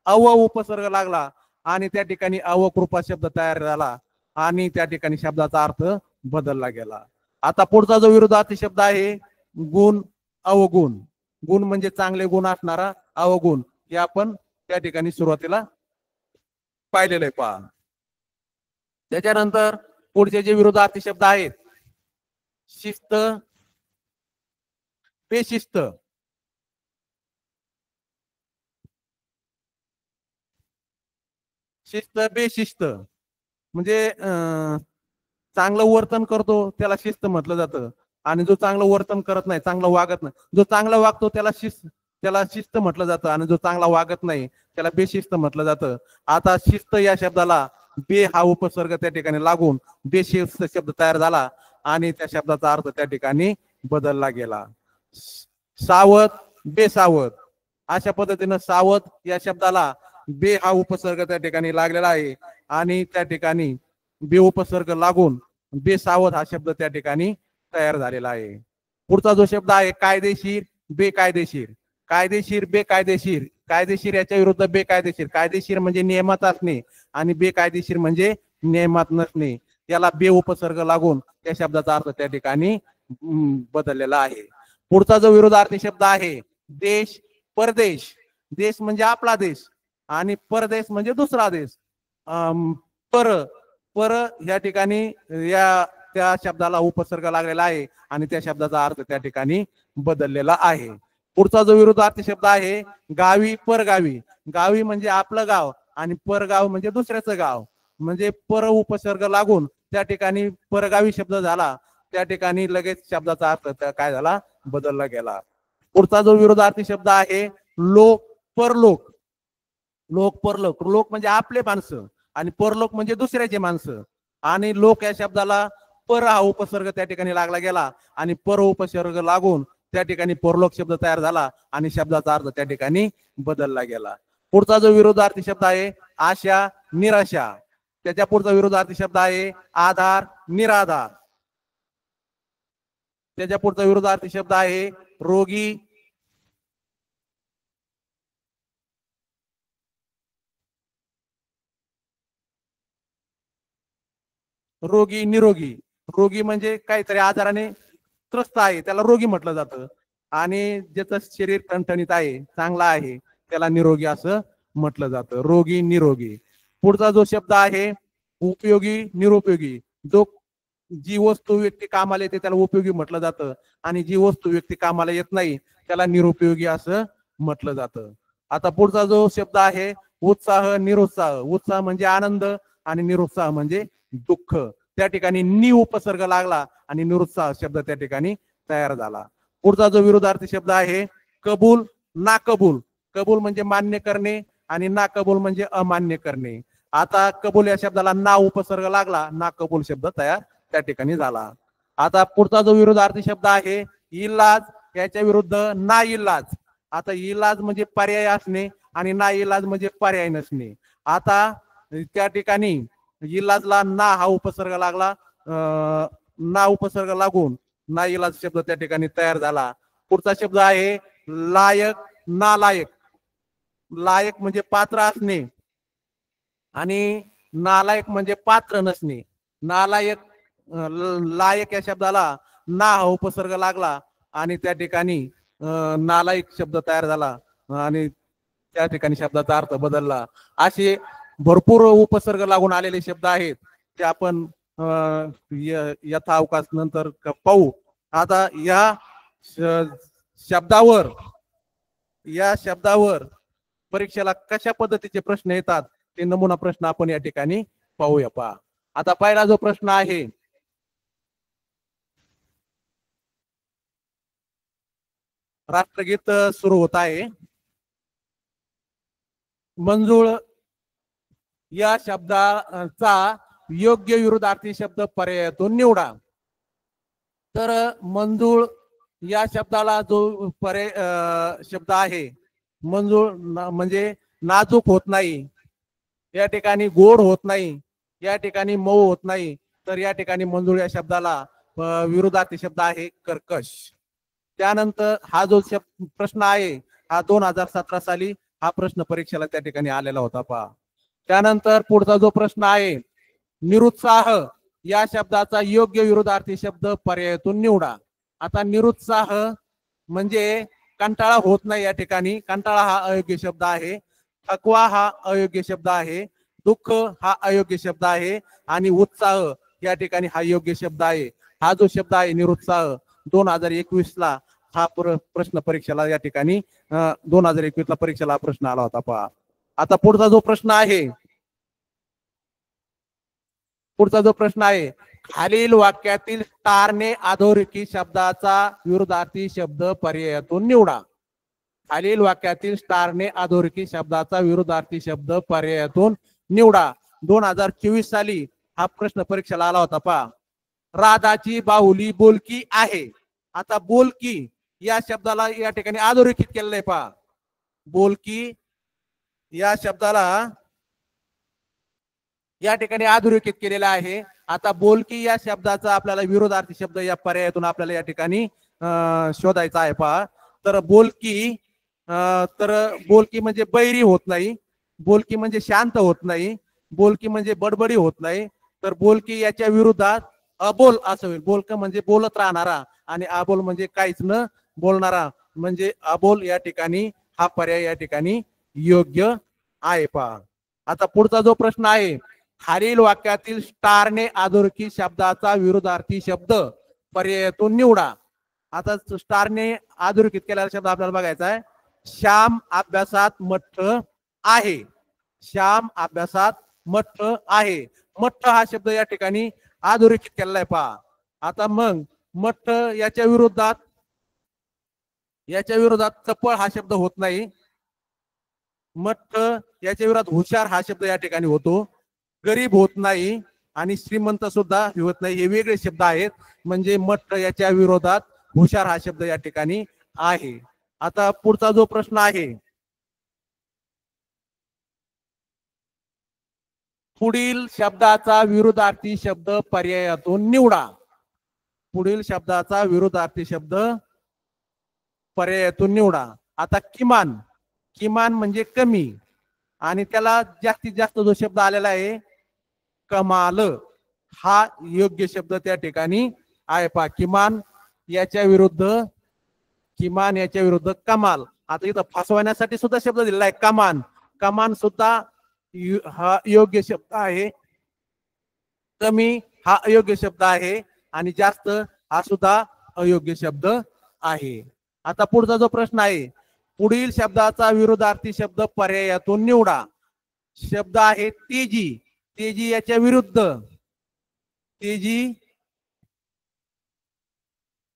अव उपसर्ग लागला आणि त्या ठिकाणी अवकृपा शब्द तयार झाला आणि त्या ठिकाणी शब्दाचा अर्थ बदलला गेला. आता पुढचा जो विरोधार्थी शब्द आहे गुण अवगुण. गुण म्हणजे चांगले गुण असणारा, अवगुण हे आपण त्या ठिकाणी सुरुवातीला पाहिलेलं आहे. पहा त्याच्यानंतर पुढचे जे विरोधार्थी शब्द आहेत शिस्त बेशिस्त. शिस्त बेशिस्त म्हणजे चांगलं वर्तन करतो त्याला शिस्त म्हटलं जातं आणि जो चांगलं वर्तन करत नाही, चांगलं वागत नाही, जो चांगला वागतो त्याला शिस्त म्हटलं जातं आणि जो चांगला वागत नाही त्याला बेशिस्त म्हटलं जातं. आता शिस्त या शब्दाला बे हा उपसर्ग त्या ठिकाणी लागून बेशिस्त शब्द तयार झाला आणि त्या शब्दाचा अर्थ त्या ठिकाणी बदलला गेला. सावध बेसावध. अशा पद्धतीनं सावध या शब्दाला बे हा उपसर्ग त्या ठिकाणी लागलेला आहे आणि त्या ठिकाणी बे उपसर्ग लागून बेसावध हा शब्द त्या ठिकाणी तयार झालेला आहे. पुढचा जो शब्द आहे कायदेशीर बेकायदेशीर. कायदेशीर बेकायदेशीर. कायदेशीर याच्या विरुद्ध बेकायदेशीर. कायदेशीर म्हणजे नियमात असणे आणि बेकायदेशीर म्हणजे नियमात नसणे. याला बे उपसर्ग लागून त्या शब्दाचा अर्थ त्या ठिकाणी बदललेला आहे. पुढचा जो विरोधार्थी शब्द आहे देश परदेश. देश म्हणजे आपला देश आणि परदेश म्हणजे दुसरा देश. पर पर या ठिकाणी या त्या शब्दाला उपसर्ग लागलेला आहे आणि त्या शब्दाचा अर्थ त्या ठिकाणी बदललेला आहे. पुढचा जो विरोधार्थी शब्द आहे गावी परगावी. गावी म्हणजे आपलं गाव आणि परगाव म्हणजे दुसऱ्याचं गाव. म्हणजे पर उपसर्ग लागून त्या ठिकाणी परगावी शब्द झाला. त्या ठिकाणी लगेच शब्दाचा अर्थ काय झाला बदलला गेला. पुढचा जो विरोधार्थी शब्द आहे लोक परलोक. लोक परलोक. लोक म्हणजे आपले माणसं आणि परलोक म्हणजे दुसऱ्याचे माणसं आणि लोक या शब्दाला पर हा उपसर्ग त्या ठिकाणी लागला गेला आणि पर उपसर्ग लागून त्या ठिकाणी परलोक शब्द तयार झाला आणि शब्दाचा अर्थ त्या ठिकाणी बदलला गेला. पुढचा जो विरोधार्थी शब्द आहे आशा निराशा. त्याच्या पुढचा विरोधार्थी शब्द आहे आधार निराधार. त्याच्या पुढचा विरोधार्थी शब्द आहे रोगी, रोगी निरोगी. रोगी म्हणजे काहीतरी आजाराने त्रस्त आहे त्याला रोगी म्हटलं जातं, आणि ज्याचं शरीर ठणठणीत आहे, चांगला आहे, त्याला निरोगी असं म्हटलं जातं. रोगी निरोगी. पुढचा जो शब्द आहे उपयोगी निरुपयोगी. जो जी वस्तू व्यक्ती कामाला येते त्याला उपयोगी म्हटलं जातं, आणि जी वस्तू व्यक्ती कामाला येत नाही त्याला निरुपयोगी असं म्हटलं जातं. आता पुढचा जो शब्द आहे उत्साह निरुत्साह. उत्साह म्हणजे आनंद आणि निरुत्साह म्हणजे दुःख. त्या ठिकाणी नि उपसर्ग लागला आणि निरुत्साह शब्द त्या ठिकाणी तयार झाला. पुढचा जो विरुद्धार्थी शब्द आहे कबूल नाकबूल. कबूल म्हणजे मान्य करणे आणि नाकबूल म्हणजे अमान्य करणे. आता कबूल या शब्दाला ना उपसर्ग लागला, ना कबूल शब्द तयार त्या ठिकाणी झाला. आता पुढचा जो विरुद्धार्थी शब्द आहे इलाज, याच्या विरुद्ध ना इलाज. आता इलाज म्हणजे पर्याय असणे आणि ना इलाज म्हणजे पर्याय नसणे. आता त्या ठिकाणी इलाजला ना हा उपसर्ग लागला, ना उपसर्ग लागून ना इलाज शब्द त्या ठिकाणी तयार झाला. पुढचा शब्द आहे लायक नालायक. लायक म्हणजे पात्र असणे आणि नालायक म्हणजे पात्र नसणे. नालायक लायक या शब्दाला ना हा उपसर्ग लागला आणि त्या ठिकाणी नालायक शब्द तयार झाला आणि त्या ठिकाणी शब्दाचा अर्थ बदलला. असे भरपूर उपसर्ग लागून आलेले शब्द आहेत ते आपण यथावकाश नंतर पाहू. आता या शब्दावर परीक्षेला कशा पद्धतीचे प्रश्न येतात ते नमुना प्रश्न आपण या ठिकाणी पाहूया. पहा आता पहिला जो प्रश्न आहे राष्ट्रगीत सुरू होत आहे. मंजुळ या शब्दाचा योग्य विरुद्धार्थी शब्द पर्यायातून निवडा. तर मंजुळ या शब्दाला जो पर्याय शब्द आहे मंजुळ म्हणजे नाजूक होत नाही, या ठिकाणी गोड होत नाही, या ठिकाणी मऊ होत नाही, तर या ठिकाणी मंजुळ या शब्दाला विरुद्धार्थी शब्द आहे कर्कश. त्यानंतर हा जो प्रश्न आहे हा 2017 साली हा प्रश्न परीक्षेला त्या ठिकाणी आलेला होता. पहा त्यानंतर पुढचा जो प्रश्न आहे निरुत्साह या शब्दाचा योग्य विरुद्धार्थी शब्द पर्यायातून निवडा. आता निरुत्साह म्हणजे कंटाळा होत नाही, या ठिकाणी कंटाळा हा अयोग्य शब्द आहे, थकवा हा अयोग्य शब्द आहे, दुःख हा अयोग्य शब्द आहे आणि उत्साह या ठिकाणी हा योग्य शब्द आहे. हा जो शब्द आहे निरुत्साह 2021 ला हा प्रश्न परीक्षेला या ठिकाणी 2021 ला परीक्षेला हा प्रश्न आला होता. पहा आता पुढचा जो प्रश्न आहे खालील वाक्यातील स्टारने अधोरेखित शब्दाचा विरुद्धार्थी शब्द पर्यायातून निवडा. खालील वाक्यातील स्टारने अधोरेखित शब्दाचा विरुद्धार्थी शब्द पर्यायातून निवडा. 2024 साली हा प्रश्न परीक्षेला आला होता. पहा राधाची बाहुली बोलकी आहे. आता बोलकी या शब्दाला या ठिकाणी अधोरेखित केलेलं आहे. पहा बोलकी या शब्दाला या ठिकाणी अधोरेखित केलेला आहे. आता बोलकी या शब्दाचा आपल्याला विरुद्धार्थी शब्द या पर्यायातून आपल्याला या ठिकाणी शोधायचा आहे. पहा तर बोलकी म्हणजे बैरी होत नाही, बोलकी म्हणजे शांत होत नाही, बोलकी म्हणजे बडबडी होत नाही, तर बोलकी याच्या विरुद्धात अबोल असं होईल. बोलक म्हणजे बोलत राहणारा आणि अबोल म्हणजे काहीच न बोलणारा, म्हणजे अबोल या ठिकाणी हा पर्याय या ठिकाणी योग्य आहे. पहा आता पुढचा जो प्रश्न आहे खालील वाक्यातील स्टारने अधोरेखित शब्दाचा विरुद्धार्थी शब्द पर्यायातून निवडा. आता स्टारने अधोरेखित केलेला शब्द आपल्याला बघायचा आहे. श्याम अभ्यासात मठ्ठ आहे. श्याम अभ्यासात मठ्ठ आहे. मठ्ठ हा शब्द या ठिकाणी अधोरेखित केलेला आहे. पहा आता मग मठ्ठ याच्या विरोधात चपळ हा शब्द होत नाही. मठ्ठ याच्या विरोधात हुशार हा शब्द या ठिकाणी होतो. गरीब होत नाही आणि श्रीमंत सुद्धा होत नाही, हे वेगळे शब्द आहेत. म्हणजे मठ्ठ याच्या विरोधात हुशार हा शब्द या ठिकाणी आहे. आता पुढचा जो प्रश्न आहे पुढील शब्दाचा विरुद्धार्थी शब्द पर्यायातून निवडा. पुढील शब्दाचा विरुद्धार्थी शब्द पर्यायातून निवडा. आता किमान, किमान म्हणजे कमी, आणि त्याला जास्तीत जास्त जो शब्द आलेला आहे कमाल, हा योग्य शब्द त्या ठिकाणी आहे. पा किमान याच्या विरुद्ध, किमान याच्या विरुद्ध कमाल. आता इथं फसवण्यासाठी सुद्धा शब्द दिलेला आहे कमान. कमान सुद्धा हा योग्य शब्द आहे. कमी हा अयोग्य शब्द आहे आणि जास्त हा सुद्धा अयोग्य शब्द आहे. आता पुढचा जो प्रश्न आहे, पुढील शब्दाचा विरुद्धार्थी शब्द पर्यायातून निवडा. शब्द आहे तेजी. तेजी याच्या विरुद्ध, तेजी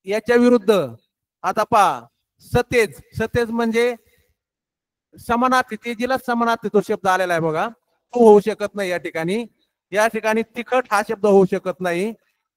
याच्या विरुद्ध आता पहा सतेज. सतेज म्हणजे समानार्थी, तेजीला समानार्थी तो शब्द आलेला आहे बघा, तो होऊ शकत नाही या ठिकाणी. या ठिकाणी तिखट हा शब्द होऊ शकत नाही.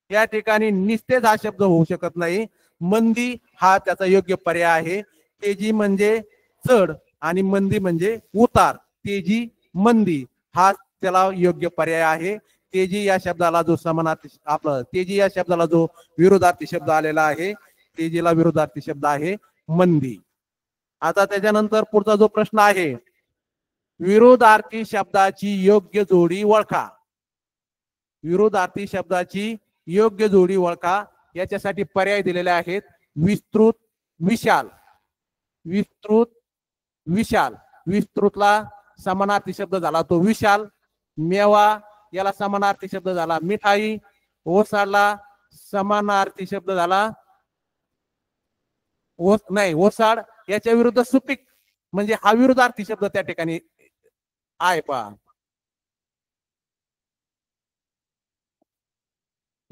या ठिकाणी निस्तेज हा शब्द होऊ शकत नाही. मंदी हा त्याचा योग्य पर्याय आहे. तेजी म्हणजे चढ आणि मंदी म्हणजे उतार. तेजी मंदी हा त्याला योग्य पर्याय आहे. तेजी या शब्दाला जो समानार्थी, आपलं तेजी या शब्दाला जो विरोधार्थी शब्द आलेला आहे, तेजीला विरोधार्थी शब्द आहे मंदी. आता त्याच्यानंतर पुढचा जो प्रश्न आहे, विरोधार्थी शब्दाची योग्य जोडी ओळखा. विरोधार्थी शब्दाची योग्य जोडी ओळखा. याच्यासाठी पर्याय दिलेले आहेत विस्तृत, विशाल. विस्तृत, विशाल. विस्तृतला समानार्थी शब्द झाला तो विशाल. मेवा याला समानार्थी शब्द झाला मिठाई. ओसाडला समानार्थी शब्द झाला ओसाड. याच्या विरुद्ध सुपीक, म्हणजे हा विरुद्धार्थी शब्द त्या ठिकाणी आहे. पहा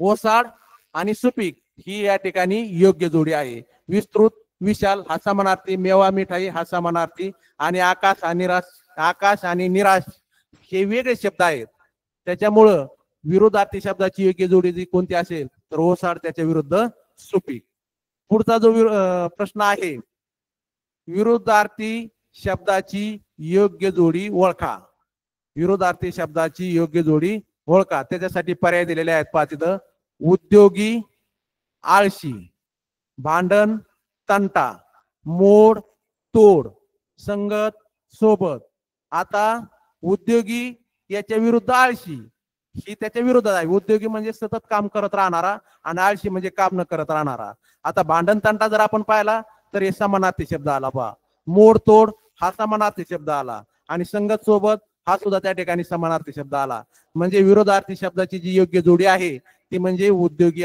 ओसाड आणि सुपीक ही या ठिकाणी योग्य जोडी आहे. विस्तृत, विशाल हा समानार्थी, मेवा मिठाई हा समानार्थी, आणि आकाश आणि निराश, आकाश आणि निराश हे वेगळे शब्द आहेत. त्याच्यामुळं विरोधार्थी शब्दाची योग्य जोडी जी कोणती असेल तर ओसाड, त्याच्या विरुद्ध सुपीक. पुढचा जो प्रश्न आहे, विरोधार्थी शब्दाची योग्य जोडी ओळखा. विरोधार्थी शब्दाची योग्य जोडी ओळखा. त्याच्यासाठी पर्याय दिलेले आहेत पहा तिथं, उद्योगी, आळशी, भांडण, तंटा, मोड, तोड, संगत, सोबत. आता उद्योगी याच्या विरुद्ध आळशी ही त्याच्या विरोधात आहे. उद्योगी म्हणजे सतत काम करत राहणारा आणि आळशी म्हणजे काम न करत राहणारा. आता भांडण तंटा जर आपण पाहिला तर हे समानार्थी शब्द आला पहा. मोड तोड हा समानार्थी शब्द आला आणि संगत सोबत हा सुद्धा त्या ठिकाणी समानार्थी शब्द आला. म्हणजे विरोधार्थी शब्दाची जी योग्य जोडी आहे ती म्हणजे उद्योगी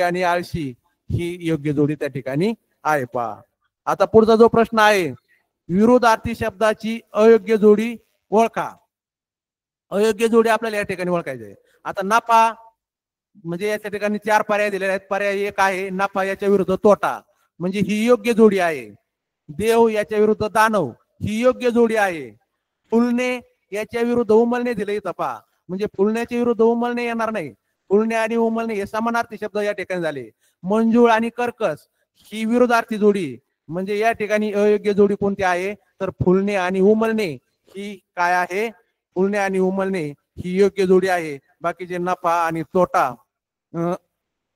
आणि आळशी ही योग्य जोडी त्या ठिकाणी आहे पहा. आता पुढचा जो प्रश्न आहे, विरोधार्थी शब्दाची अयोग्य जोडी ओळखा. अयोग्य जोडी आपल्याला या ठिकाणी ओळखायची आहे. आता नफा म्हणजे याच्या ठिकाणी 4 पर्याय दिलेले आहेत. पर्याय 1 आहे नफा याच्या विरुद्ध तोटा, म्हणजे ही योग्य जोडी आहे. देव याच्या विरुद्ध दानव ही योग्य जोडी आहे. फुलणे याच्या विरुद्ध उमलणे दिले इथं पहा, म्हणजे फुलण्याच्या विरुद्ध उमलणे येणार नाही. फुलणे आणि उमलणे हे समानार्थी शब्द या ठिकाणी झाले. मंजूळ आणि कर्कश ही विरोधार्थी जोडी, म्हणजे या ठिकाणी अयोग्य जोडी कोणती आहे तर फुलणे आणि उमलणे ही काय आहे, फुलणे आणि उमलणे ही योग्य जोडी आहे. बाकीचे नफा आणि तोटा,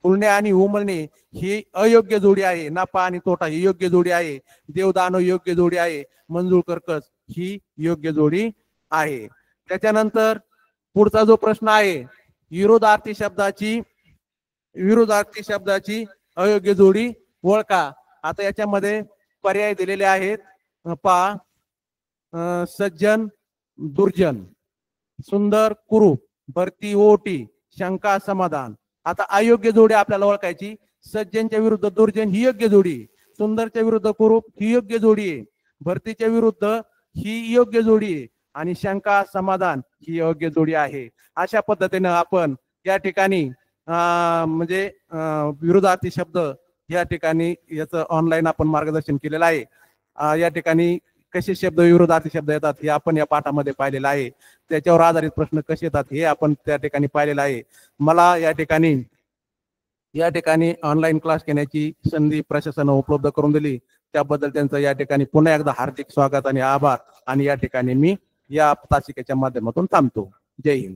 फुलणे आणि उमलणे ही अयोग्य जोडी आहे. नफा आणि तोटा ही योग्य जोडी आहे. देवदानव योग्य जोडी आहे. मंजूळ कर्कश ही योग्य जोडी आहे. त्याच्यानंतर पुढचा जो प्रश्न आहे, विरोधार्थी शब्दाची अयोग्य जोडी ओळखा. आता याच्यामध्ये पर्याय दिलेले आहेत पहा, सज्जन, दुर्जन, सुंदर, कुरूप, भरती, ओटी, शंका, समाधान. आता अयोग्य जोडी आपल्याला ओळखायची. सज्जनच्या विरुद्ध दुर्जन ही योग्य जोडी, सुंदरच्या विरुद्ध कुरूप ही योग्य जोडी आहे, भरतीच्या विरुद्ध ही योग्य जोडी आहे, आणि शंका, समाधान ही योग्य जोडी आहे. अशा पद्धतीने आपण या ठिकाणी म्हणजे विरोधार्थी शब्द या ठिकाणी याचं ऑनलाईन आपण मार्गदर्शन केलेलं आहे. या ठिकाणी कसे शब्द विरोधार्थी शब्द येतात हे आपण या पाठामध्ये पाहिलेलं आहे. त्याच्यावर आधारित प्रश्न कसे येतात हे आपण त्या ठिकाणी पाहिलेलं आहे. मला या ठिकाणी ऑनलाईन क्लास घेण्याची संधी प्रशासनाने उपलब्ध करून दिली, त्याबद्दल त्यांचं या ठिकाणी पुन्हा एकदा हार्दिक स्वागत आणि आभार. आणि या ठिकाणी मी या तासिकेच्या माध्यमातून थांबतो. जय हिंद.